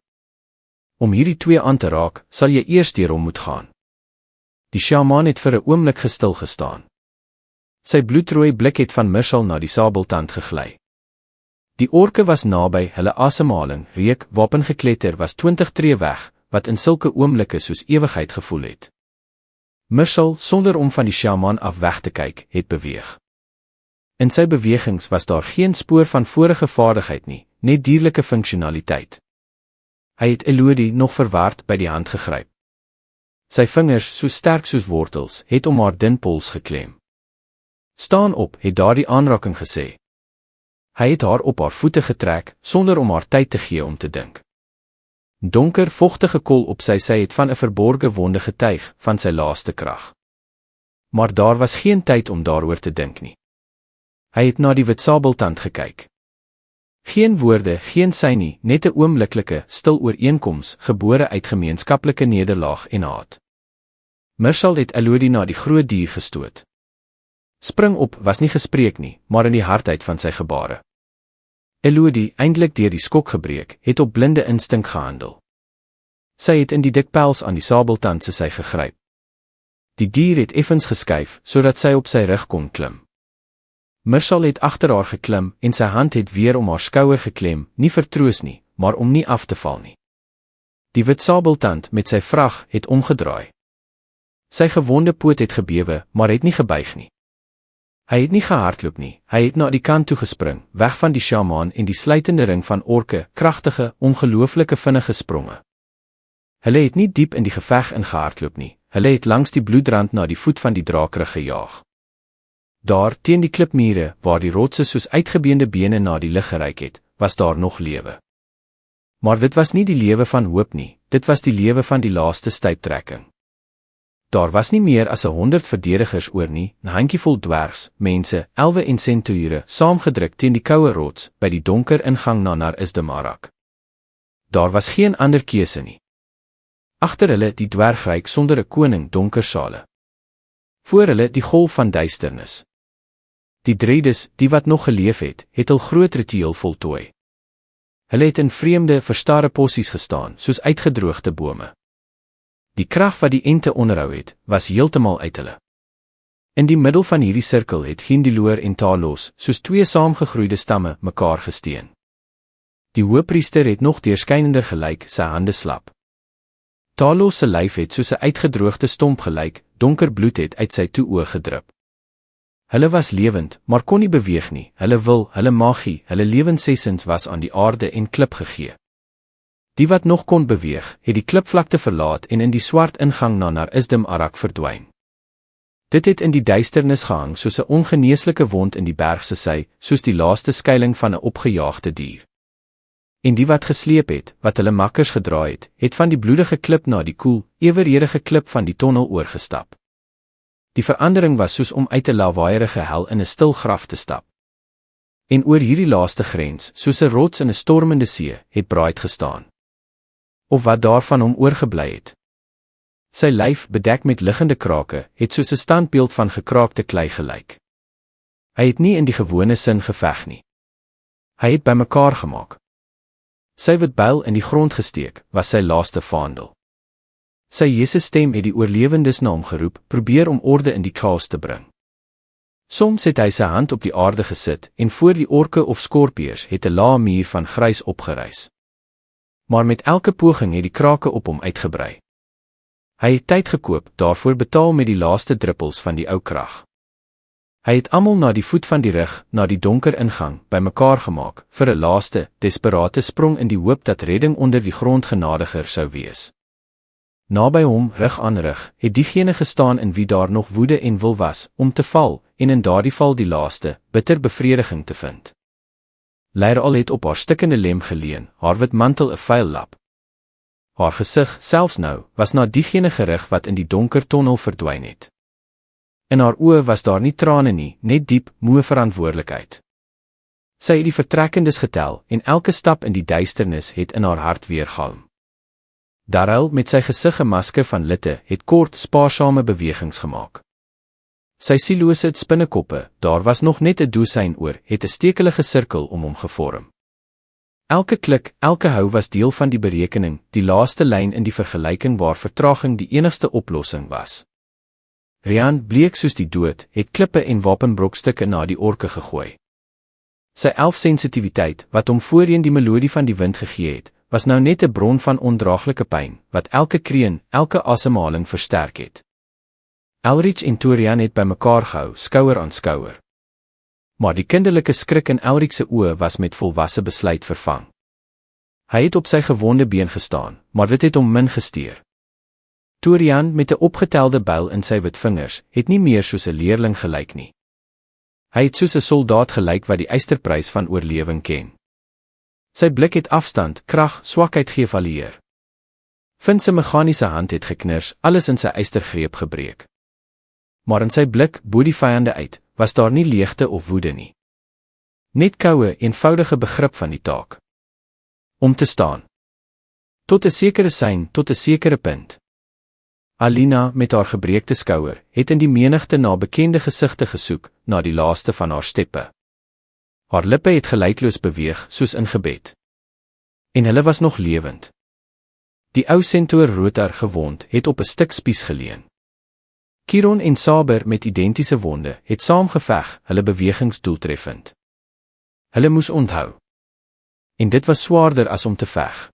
Om hierdie twee aan te raak, sal jy eers deur hom moet gaan. Die sjamaan het vir 'n oomblik gestil gestaan. Sy bloedrooi blik het van Mirshal na die sabeltand gegly. Die orke was naby, hulle asemhaling, reuk, wapengekletter was 20 tree weg, wat in sulke oomblikke soos ewigheid gevoel het. Mirshal, sonder om van die sjamaan af weg te kyk, het beweeg. In sy bewegings was daar geen spoor van vorige vaardigheid nie, net dierlike funksionaliteit. Hy het Elodie nog verward by die hand gegryp. Sy vingers, so sterk soos wortels, het om haar dun pols geklem. Staan op, het daardie aanraking gesê. Hy het haar op haar voete getrek, sonder om haar tyd te gee om te dink. Donker, vochtige kol op sy sy het van 'n verborge wonde getuig, van sy laaste krag. Maar daar was geen tyd om daaroor te dink nie. Hy het na die wit sabeltand gekyk. Geen woorde, geen sy nie, net 'n oombliklike, stil ooreenkoms, gebore uit gemeenskaplike nederlaag en haat. Mirshal het Elodie na die groot dier gestoot. Spring op was nie gespreek nie, maar in die hardheid van sy gebare. Elodie, eintlik deur die skok gebreek, het op blinde instink gehandel. Sy het in die dik pels aan die sabeltand se sy gegryp. Die dier het effens geskuif, sodat sy op sy rug kon klim. Mirshal het agter haar geklim, en sy hand het weer om haar skouer geklem, nie vir troos nie, maar om nie af te val nie. Die wit sabeltand met sy vrag het omgedraai. Sy gewonde poot het gebewe, maar het nie gebuig nie. Hy het nie gehardloop nie, hy het na die kant toe gespring, weg van die sjamaan en die sluitende ring van orke, kragtige, ongelooflike vinnige spronge. Hulle het nie diep in die geveg ingehardloop nie, hulle het langs die bloedrand na die voet van die draakrig gejaag. Daar, teen die klipmure, waar die rotse soos uitgebeende bene na die lig gereik het, was daar nog lewe. Maar dit was nie die lewe van hoop nie, dit was die lewe van die laaste stuiptrekking. Daar was nie meer as 100 verdedigers oor nie, 'n handjievol dwergs, mense, elwe en centaure, saamgedruk teen die koue rots, by die donker ingang na Nar Isdemarak. Daar was geen ander keuse nie. Agter hulle die dwergryk sonder 'n koning, donker sale. Voor hulle die golf van duisternis. Die Dredes, die wat nog geleef het hul groot ritueel voltooi. Hulle het in vreemde, verstarre posies gestaan, soos uitgedroogde bome. Die krag wat die ente onderhou het, was heeltemal uit hulle. In die middel van hierdie sirkel het Gindiloor en Talos, soos twee saamgegroeide stamme, mekaar gesteun. Die hoëpriester het nog deurskynender gelyk, sy hande slap. Talos se lyf het soos 'n uitgedroogde stomp gelyk, donker bloed het uit sy toe oë gedrup. Hulle was lewend, maar kon nie beweeg nie, hulle wil, hulle magie, hulle lewensessens was aan die aarde en klip gegee. Die wat nog kon beweeg, het die klipvlakte verlaat en in die swart ingang na Nar Isdemarak verdwyn. Dit het in die duisternis gehang soos 'n ongeneeslike wond in die berg se sy, soos die laaste skuiling van 'n opgejaagde dier. En die wat gesleep het, wat hulle makkers gedraai het, het van die bloedige klip na die koel, eweredige klip van die tonnel oorgestap. Die verandering was soos om uit 'n lawaaierige hel in 'n stil graf te stap. En oor hierdie laaste grens, soos 'n rots in 'n stormende see, het Braid gestaan. Of wat daarvan hom oorgebly het. Sy lyf, bedek met liggende krake, het soos 'n standbeeld van gekraakte klei gelyk. Hy het nie in die gewone sin geveg nie. Hy het bymekaar gemaak. Sy wit byl in die grond gesteek, was sy laaste vaandel. Sy Jesus stem het die oorlewendes na hom geroep, probeer om orde in die chaos te bring. Soms het hy sy hand op die aarde gesit, en voor die orke of skorpiërs het 'n lae muur van grys opgereis. Maar met elke poging het die krake op hom uitgebrei. Hy het tyd gekoop, daarvoor betaal met die laaste druppels van die ou krag. Hy het almal na die voet van die rug, na die donker ingang, bymekaar gemaak, vir 'n laaste, desperate sprong in die hoop dat redding onder die grond genadiger sou wees. Naby hom, rug aan rug, het diegene gestaan in wie daar nog woede en wil was, om te val, en in daardie val die laaste, bitter bevrediging te vind. Leiral het op haar stikkende lem geleun, haar wit mantel 'n vuil lap. Haar gesig, selfs nou, was na diegene gerig wat in die donker tonnel verdwyn het. In haar oë was daar nie trane nie, net diep, moe verantwoordelikheid. Sy het die vertrekkendes getel, en elke stap in die duisternis het in haar hart weergalm. Darryl, met sy gesig 'n masker van litte, het kort, spaarsame bewegings gemaak. Sy sielose spinnekoppe, daar was nog net 'n dosyn oor, het 'n stekelige sirkel om hom gevorm. Elke klik, elke hou was deel van die berekening, die laaste lyn in die vergelyking waar vertraging die enigste oplossing was. Rian, bleek soos die dood, het klippe en wapenbrokstukke na die orke gegooi. Sy elfsensitiwiteit, wat hom voorheen die melodie van die wind gegee het, was nou net 'n bron van ondraaglike pyn, wat elke kreun, elke asemhaling versterk het. Elrich en Torian het by mekaar gehou, skouer aan skouer. Maar die kinderlike skrik in Elrich se oë was met volwasse besluit vervang. Hy het op sy gewonde been gestaan, maar dit het hom min gesteer. Torian, met 'n opgetelde byl in sy wit vingers, het nie meer soos 'n leerling gelyk nie. Hy het soos 'n soldaat gelyk wat die eysterprys van oorlewing ken. Sy blik het afstand, krag, swakheid geëvalueer. Finn se meganiese hand het geknars, alles in sy eystergreep gebreek. Maar in sy blik, bo die vyande uit, was daar nie leegte of woede nie. Net koue, eenvoudige begrip van die taak. Om te staan. Tot 'n sekere sein, tot 'n sekere punt. Alina, met haar gebreekte skouer, het in die menigte na bekende gesigte gesoek, na die laaste van haar steppe. Haar lippe het gelykloos beweeg, soos in gebed. En hulle was nog lewend. Die ou sentoor Rotar, gewond, het op 'n stuk spies geleun. Chiron en Saber, met identiese wonde, het saam geveg, hulle bewegings doeltreffend. Hulle moes onthou. En dit was swaarder as om te veg.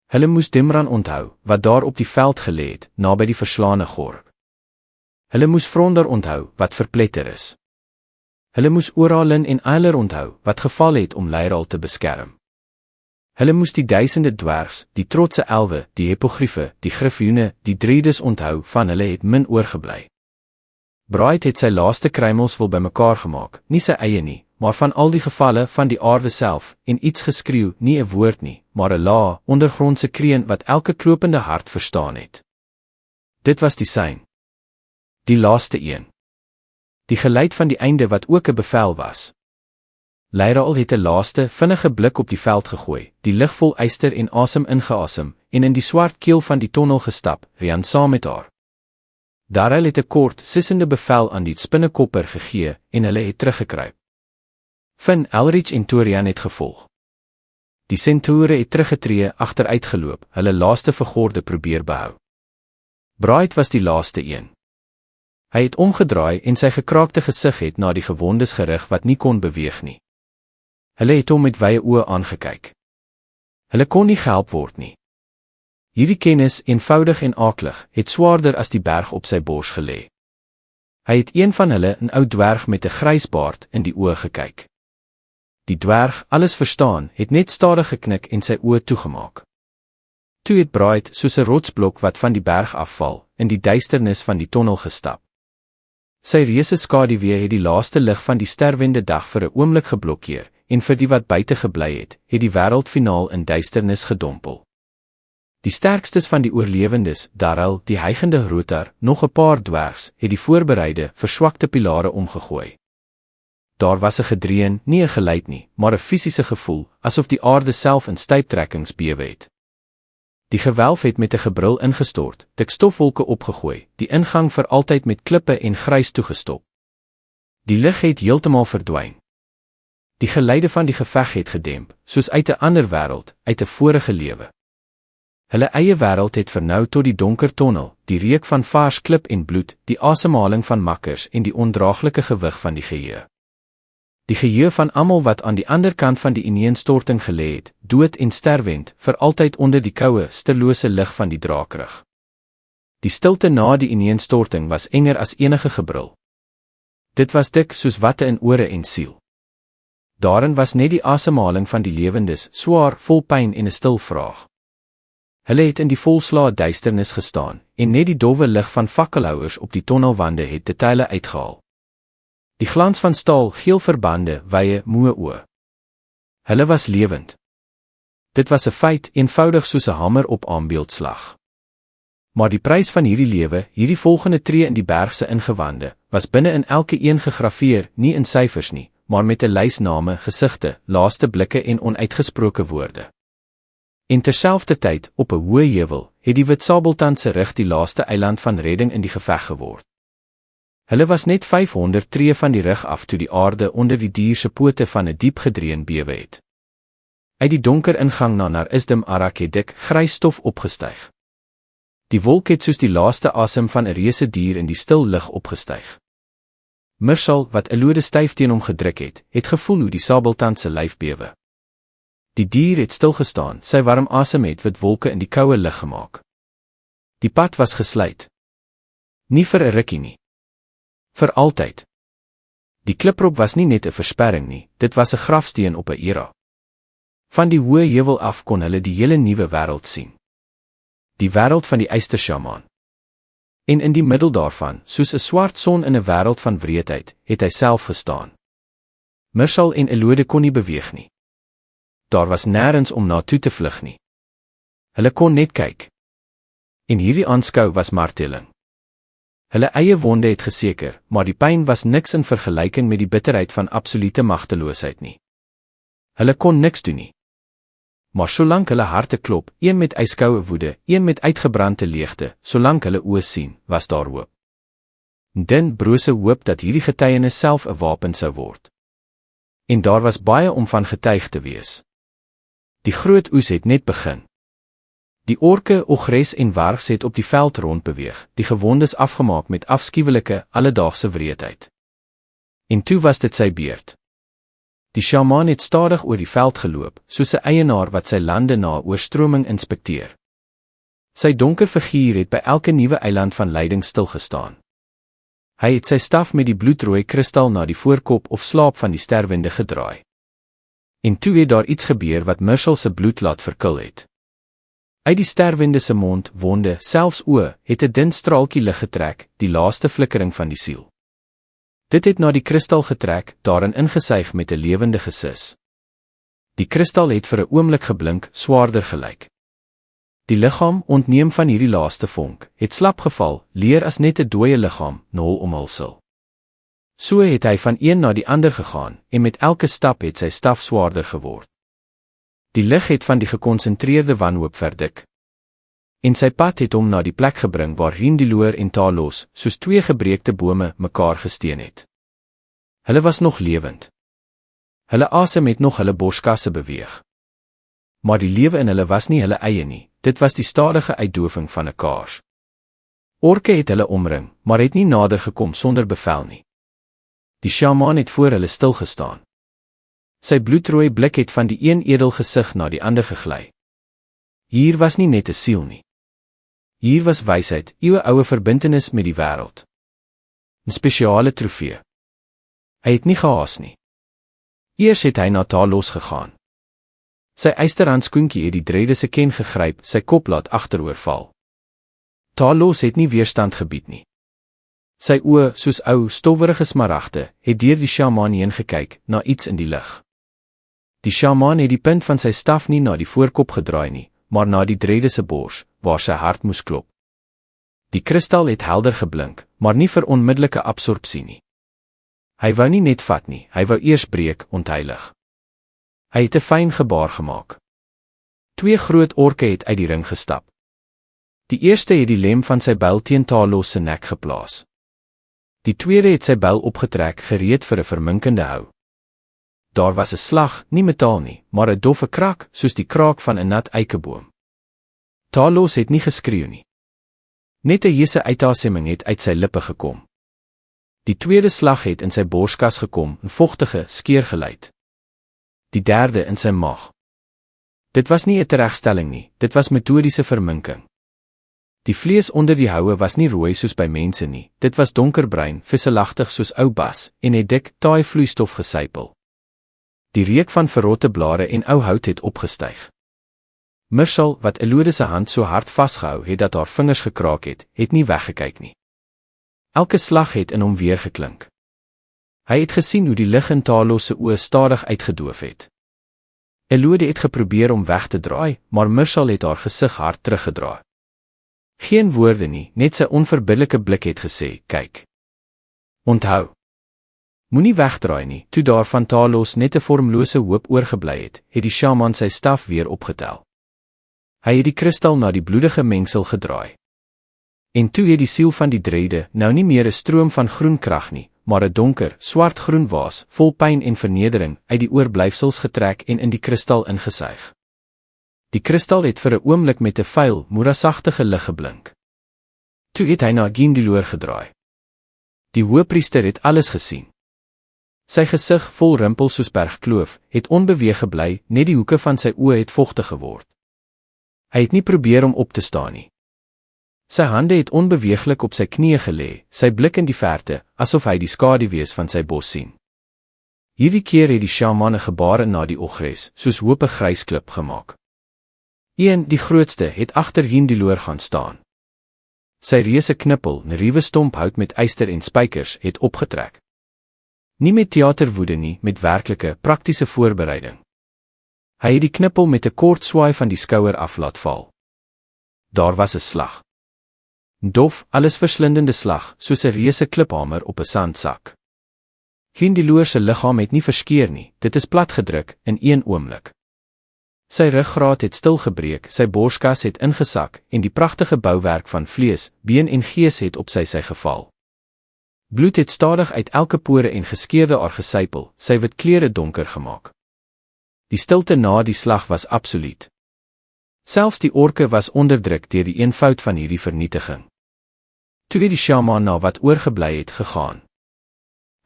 Hulle moes Dimran onthou, wat daar op die veld gelê het, naby die verslaane gorp. Hulle moes Frondar onthou, wat verpletter is. Hulle moes Oralin en Eiler onthou, wat geval het om Leiral te beskerm. Hulle moes die duisende dwergs, die trotse elwe, die hippogriefe, die griffioene, die Dredes onthou, van hulle het min oorgebly. Bright het sy laaste kruimels wil bymekaar gemaak, nie sy eie nie, maar van al die gevalle van die aarde self, en iets geskreeu, nie 'n woord nie, maar 'n lae, ondergrondse kreun wat elke klopende hart verstaan het. Dit was die sein. Die laaste een. Die geluid van die einde wat ook 'n bevel was. Leiral het 'n laaste, vinnige blik op die veld gegooi, die lig vol yster en asem ingeasem, en in die swart keel van die tonnel gestap, Rian saam met haar. Darryl het 'n kort, sissende bevel aan die spinnekopper gegee, en hulle het teruggekruip. Finn, Elrich en Torian het gevolg. Die sentore het teruggetree, agteruitgeloop, hulle laaste vergorde probeer behou. Bright was die laaste een. Hy het omgedraai en sy gekraakte gesig het na die gewondes gerig wat nie kon beweeg nie. Hulle het hom met wye oë aangekyk. Hulle kon nie gehelp word nie. Hierdie kennis, eenvoudig en aaklig, het swaarder as die berg op sy bors gelê. Hy het een van hulle, 'n ou dwerg met 'n grys baard, in die oë gekyk. Die dwerg, alles verstaan, het net stadig geknik en sy oë toegemaak. Toe het Bright, soos 'n rotsblok wat van die berg afval, in die duisternis van die tonnel gestap. Sy reuse skaduwee het die laaste lig van die sterwende dag vir 'n oomblik geblokkeer, en vir die wat buite gebly het die wêreld finaal in duisternis gedompel. Die sterkstes van die oorlewendes, Darryl, die hygende Rotar, nog 'n paar dwergs, het die voorbereide, verswakte pilare omgegooi. Daar was 'n gedreun, nie 'n geluid nie, maar 'n fisiese gevoel, asof die aarde self in stuiptrekkings bewe het. Die gewelf het met 'n gebrul ingestort, dik stofwolke opgegooi, die ingang vir altyd met klippe en grys toegestop. Die lig het heeltemal verdwyn. Die geluide van die geveg het gedemp, soos uit 'n ander wêreld, uit 'n vorige lewe. Hulle eie wêreld het vernou tot die donker tonnel, die reuk van vars klip en bloed, die asemhaling van makkers en die ondraaglike gewig van die geheue. Die geheue van almal wat aan die ander kant van die ineenstorting gelê het, dood en sterwend, vir altyd onder die koue, stilose lig van die draakrug. Die stilte na die ineenstorting was enger as enige gebrul. Dit was dik soos watte in ore en siel. Daarin was net die asemhaling van die lewendes, swaar, vol pyn en 'n stil vraag. Hulle het in die volslae duisternis gestaan, en net die dowwe lig van fakkelhouers op die tonnelwande het die tyle uitgehaal. Die glans van staal, geel verbande, wye, moe oë. Hulle was lewend. Dit was 'n feit, eenvoudig soos 'n hamer op aanbeeldslag. Maar die prys van hierdie lewe, hierdie volgende tree in die berg se ingewande, was binne in elke een gegraveer, nie in syfers nie, maar met 'n lys name, gesigte, laaste blikke en onuitgesproke woorde. En terselfdertyd, op 'n hoë heuwel, het die Wit Sabeltand se rug die laaste eiland van redding in die geveg geword. Hulle was net 500 tree van die rug af toe die aarde onder die dier se pote van 'n diep gedreun bewe het. Uit die donker ingang na Nar Isdim Arak het dik, grys stof opgestyg. Die wolk het soos die laaste asem van 'n reuse dier in die stil lug opgestyg. Mirsal, wat 'n lode styf teen hom gedruk het gevoel hoe die Sabeltand se lyf bewe. Die dier het stil gestaan, sy warm asem het wit wolke in die koue lug gemaak. Die pad was gesluit. Nie vir 'n rukkie nie. Vir altyd. Die kliprop was nie net 'n versperring nie, dit was 'n grafsteen op 'n era. Van die hoë heuwel af kon hulle die hele nuwe wêreld sien. Die wêreld van die Eystersjamaan. En in die middel daarvan, soos 'n swart son in 'n wêreld van wreedheid, het hy self gestaan. Mirsal en Elode kon nie beweeg nie. Daar was nêrens om na toe te vlug nie. Hulle kon net kyk. En hierdie aanskou was marteling. Hulle eie wonde het geseker, maar die pyn was niks in vergelyking met die bitterheid van absolute magteloosheid nie. Hulle kon niks doen nie. Maar solank hulle harte klop, een met yskoue woede, een met uitgebrande leegte, solank hulle oë sien, was daar hoop. Dun brose hoop dat hierdie getuienis self 'n wapen sou word. En daar was baie om van getuig te wees. Die groot oes het net begin. Die orke, ogres en wargs het op die veld rondbeweeg, die gewondes afgemaak met afskuwelike, alledaagse wreedheid. En toe was dit sy beurt. Die sjamaan het stadig oor die veld geloop, soos 'n eienaar wat sy lande na oorstroming inspekteer. Sy donker figuur het by elke nuwe eiland van lyding stilgestaan. Hy het sy staf met die bloedrooi kristal na die voorkop of slaap van die sterwende gedraai. En toe het daar iets gebeur wat Mirsal se bloed laat verkil het. Uit die sterwende se mond, wonde, selfs oë, het 'n dun straaltjie lig getrek, die laaste flikkering van die siel. Dit het na die kristal getrek, daarin ingesuig met 'n lewende gesis. Die kristal het vir 'n oomblik geblink, swaarder gelyk. Die liggaam, ontneem van hierdie laaste vonk, het slap geval, leer as net 'n dooie liggaam, nul omhulsel. So het hy van een na die ander gegaan, en met elke stap het sy staf swaarder geword. Die lig het van die gekonsentreerde wanhoop verdik. En sy pad het hom na die plek gebring waar Rindeloor en Talos, soos twee gebreekte bome, mekaar gesteun het. Hulle was nog lewend. Hulle asem het nog hulle borskasse beweeg. Maar die lewe in hulle was nie hulle eie nie, dit was die stadige uitdowing van 'n kaars. Orke het hulle omring, maar het nie nader gekom sonder bevel nie. Die sjamaan het voor hulle stilgestaan. Sy bloedrooi blik het van die een edel gesig na die ander gegly. Hier was nie net 'n siel nie. Hier was wysheid, eeueoue verbintenis met die wêreld. 'n Spesiale trofee. Hy het nie gehaas nie. Eers het hy na Talos gegaan. Sy eysterhandskoentjie het die drede se ken gegryp, sy kop laat agteroor val. Talos het nie weerstand gebied nie. Sy oë, soos ou, stowwerige smaragde, het deur die sjamaan heen gekyk, na iets in die lug. Die sjamaan het die punt van sy staf nie na die voorkop gedraai nie, maar na die drede se bors, waar sy hart moes klop. Die kristal het helder geblink, maar nie vir onmiddellike absorpsie nie. Hy wou nie net vat nie, hy wou eers breek, ontheilig. Hy het 'n fyn gebaar gemaak. Twee groot orke het uit die ring gestap. Die eerste het die lem van sy byl teen Talos se nek geplaas. Die tweede het sy byl opgetrek, gereed vir 'n verminkende hou. Daar was 'n slag, nie metaal nie, maar 'n doffe krak, soos die kraak van 'n nat eikeboom. Talos het nie geskreeu nie. Net 'n heese uitaseming het uit sy lippe gekom. Die tweede slag het in sy borskas gekom, 'n vogtige skeur geluid. Die derde in sy maag. Dit was nie 'n teregstelling nie, dit was metodiese verminking. Die vlees onder die houe was nie rooi soos by mense nie, dit was donkerbruin, visselagtig soos ou bas, en het dik, taai vloeistof gesypel. Die reuk van verrotte blare en ou hout het opgestyg. Mirsal, wat Elode se hand so hard vasgehou het dat haar vingers gekraak het nie weggekyk nie. Elke slag het in hom weer geklink. Hy het gesien hoe die lig in Talos se oë stadig uitgedoof het. Elode het geprobeer om weg te draai, maar Myrshal het haar gesig hard teruggedraai. Geen woorde nie, net sy onverbiddelike blik het gesê, kyk. Onthou. Moenie wegdraai nie. Toe daar van Talos net 'n vormlose hoop oorgebly het, het die sjaman sy staf weer opgetel. Hy het die kristal na die bloedige mengsel gedraai. En toe het die siel van die drede nou nie meer 'n stroom van groen krag nie, maar 'n donker, swart-groen waas, vol pyn en vernedering, uit die oorblyfsels getrek en in die kristal ingesuig. Die kristal het vir 'n oomblik met 'n vuil, moerasagtige lig geblink. Toe het hy na Gindilor gedraai. Die hoëpriester het alles gesien. Sy gesig, vol rimpels soos bergkloof, het onbeweeg gebly, net die hoeke van sy oë het vochtig geword. Hy het nie probeer om op te staan nie. Sy hande het onbeweeglik op sy knieë gelê, sy blik in die verte, asof hy die skaduwees van sy bos sien. Hierdie keer het die sjaman 'n gebaar na die ogres, soos hoop 'n grys klip gemaak. Een, die grootste, het agter Gindilor gaan staan. Sy reuse knippel, 'n ruwe stomp hout met yster en spykers, het opgetrek. Nie met teaterwoede nie, met werklike, praktiese voorbereiding. Hy het die knippel met 'n kort swaai van die skouer af laat val. Daar was 'n slag. Dof, allesverslindende slag, soos 'n reuse kliphamer op 'n sandsak. Gindilor se liggaam het nie verskeer nie, dit is platgedruk, in een oomblik. Sy ruggraat het stilgebreek, sy borskas het ingesak, en die pragtige bouwerk van vlees, been en gees het op sy geval. Bloed het stadig uit elke pore en geskeurde aar gesypel, sy wit klere donker gemaak. Die stilte na die slag was absoluut. Selfs die orke was onderdruk deur die eenvoud van hierdie vernietiging. Toe het die sjaman na wat oorgebly het gegaan.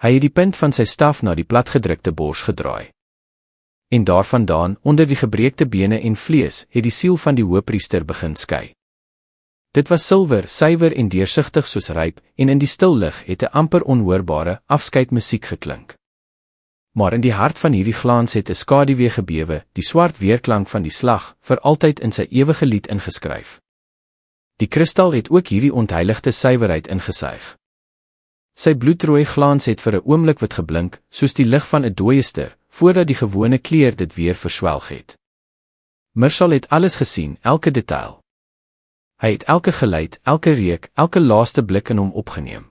Hy het die punt van sy staf na die platgedrukte bors gedraai. En daarvandaan, onder die gebreekte bene en vlees, het die siel van die hoëpriester begin skei. Dit was silwer, suiwer en deursigtig soos ryp, en in die stil lig het 'n amper onhoorbare afskeidmusiek geklink. Maar in die hart van hierdie glans het 'n skaduwee gebewe, die swart weerklank van die slag, vir altyd in sy ewige lied ingeskryf. Die kristal het ook hierdie ontheiligde suiwerheid ingesuig. Sy bloedrooi glans het vir 'n oomblik wit geblink, soos die lig van 'n dooie ster, voordat die gewone kleur dit weer verswelg het. Myrshal het alles gesien, elke detail. Hy het elke geluid, elke reuk, elke laaste blik in hom opgeneem.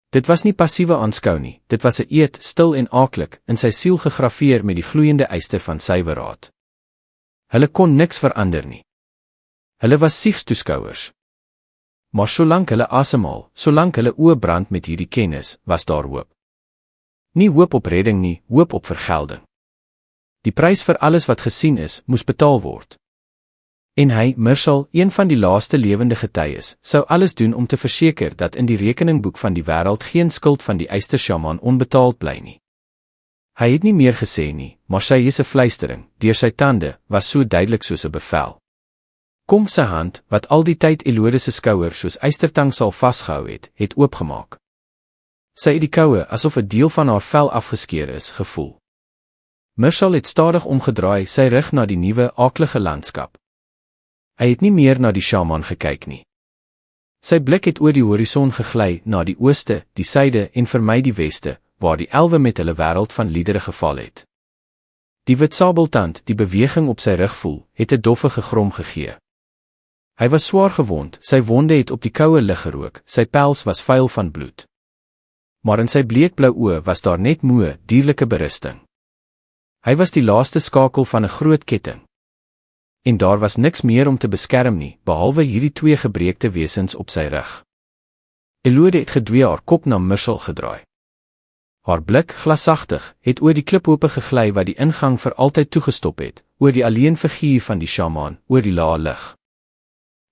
Dit was nie passiewe aanskou nie, dit was 'n eed, stil en aaklik, in sy siel gegraveer met die gloeiende yster van suiwerheid. Hulle kon niks verander nie. Hulle was siegstoeskouers. Maar solank hulle asemhaal, solank hulle oë brand met hierdie kennis, was daar hoop. Nie hoop op redding nie, hoop op vergelding. Die prys vir alles wat gesien is, moes betaal word. En hy, Myrshal, een van die laaste lewende getuies, sou alles doen om te verseker dat in die rekeningboek van die wêreld geen skuld van die ystersjaman onbetaald bly nie. Hy het nie meer gesê nie, maar sy hese fluistering, deur sy tande, was so duidelik soos 'n bevel. Kom sy hand, wat al die tyd Elode se skouer soos ystertang sal vasgehou het oopgemaak. Sy het die koue, asof 'n deel van haar vel afgeskeer is, gevoel. Myrshal het stadig omgedraai, sy rug na die nuwe, aaklige landskap. Hy het nie meer na die sjaman gekyk nie. Sy blik het oor die horison gegly, na die ooste, die suide en vir my die weste, waar die elwe met hulle wêreld van liedere geval het. Die wit sabeltand, die beweging op sy rug voel, het 'n doffe gegrom gegee. Hy was swaar gewond, sy wonde het op die koue lig gerook, sy pels was vuil van bloed. Maar in sy bleekblou oë was daar net moe, dierlike berusting. Hy was die laaste skakel van 'n groot ketting. En daar was niks meer om te beskerm nie, behalwe hierdie twee gebreekte wesens op sy rug. Elode het gedwee haar kop na Myrshal gedraai. Haar blik, glasagtig, het oor die kliphope gegly wat die ingang vir altyd toegestop het, oor die alleen figuur van die sjaman, oor die lae lig.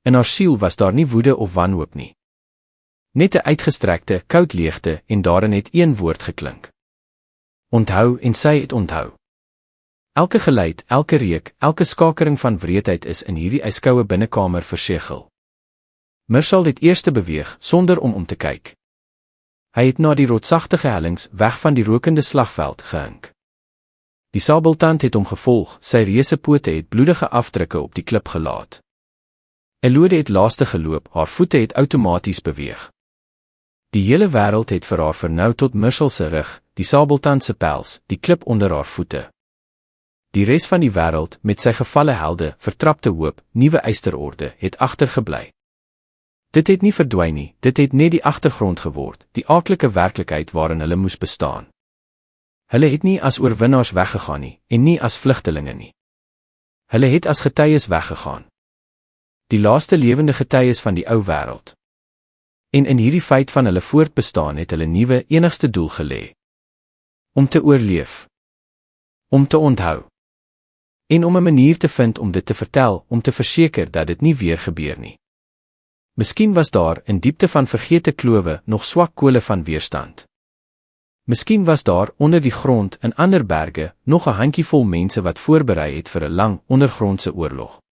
In haar siel was daar nie woede of wanhoop nie. Net 'n uitgestrekte, koud leegte, en daarin het een woord geklink. Onthou, en sy het onthou. Elke geluid, elke reuk, elke skakering van wreedheid is in hierdie yskoue binnekamer verseël. Myrshal het eers beweeg, sonder om te kyk. Hy het na die rotsagtige hellings, weg van die rokende slagveld, gehink. Die sabeltand het hom gevolg, sy reuse pote het bloedige afdrukke op die klip gelaat. Elode het laaste geloop, haar voete het outomaties beweeg. Die hele wêreld het vir haar vernou tot Myrtle se rug, die sabeltand se pels, die klip onder haar voete. Die res van die wêreld, met sy gevalle helde, vertrapte hoop, nuwe eysterorde, het agtergebly. Dit het nie verdwyn nie, dit het net die agtergrond geword, die aardelike werklikheid waarin hulle moes bestaan. Hulle het nie as oorwinnaars weggegaan nie, en nie as vlugtelinge nie. Hulle het as getuies weggegaan. Die laaste lewende getuies van die ou wêreld. En in hierdie feit van hulle voortbestaan het hulle nuwe enigste doel gelê. Om te oorleef. Om te onthou. En om 'n manier te vind om dit te vertel, om te verseker dat dit nie weer gebeur nie. Miskien was daar, in diepte van vergete klowe, nog swak kole van weerstand. Miskien was daar, onder die grond, in ander berge, nog 'n handjievol mense wat voorberei het vir 'n lang, ondergrondse oorlog.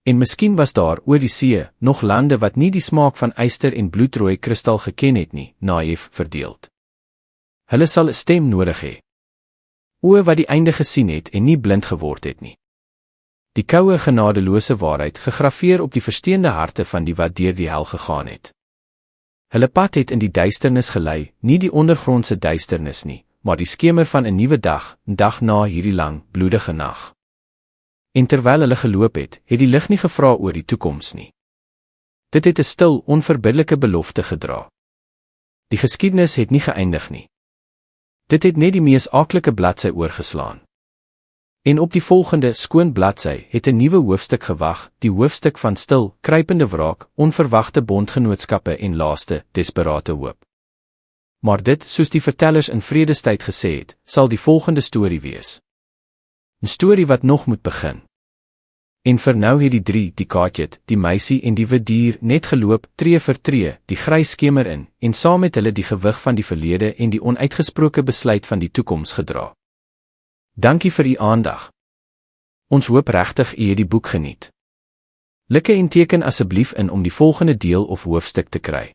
En miskien was daar, oor die see, nog lande wat nie die smaak van yster en bloedrooi kristal geken het nie, naïef verdeeld. Hulle sal 'n stem nodig hê. Oë wat die einde gesien het en nie blind geword het nie. Die koue genadeloose waarheid gegraveer op die versteende harte van die wat deur die hel gegaan het. Hulle pad het in die duisternis gelei, nie die ondergrondse duisternis nie, maar die skemer van 'n nuwe dag, 'n dag na hierdie lang, bloedige nag. En terwyl hulle geloop het, het die lig nie gevra oor die toekoms nie. Dit het 'n stil, onverbiddelike belofte gedra. Die geskiedenis het nie geëindig nie. Dit het net die mees aaklike bladsy oorgeslaan. En op die volgende, skoon bladsy, het 'n nuwe hoofstuk gewag, die hoofstuk van stil, kruipende wraak, onverwagte bondgenootskappe en laaste, desperate hoop. Maar dit, soos die vertellers in Vredestyd gesê het, sal die volgende storie wees. 'n Storie wat nog moet begin. En vir nou het die drie, die kaatjit, die meisie en die wit dier, net geloop, tree vir tree, die grys skemer in, en saam met hulle die gewig van die verlede en die onuitgesproke besluit van die toekoms gedra. Dankie vir u aandag. Ons hoop regtig u het die boek geniet. Like en teken asseblief in om die volgende deel of hoofstuk te kry.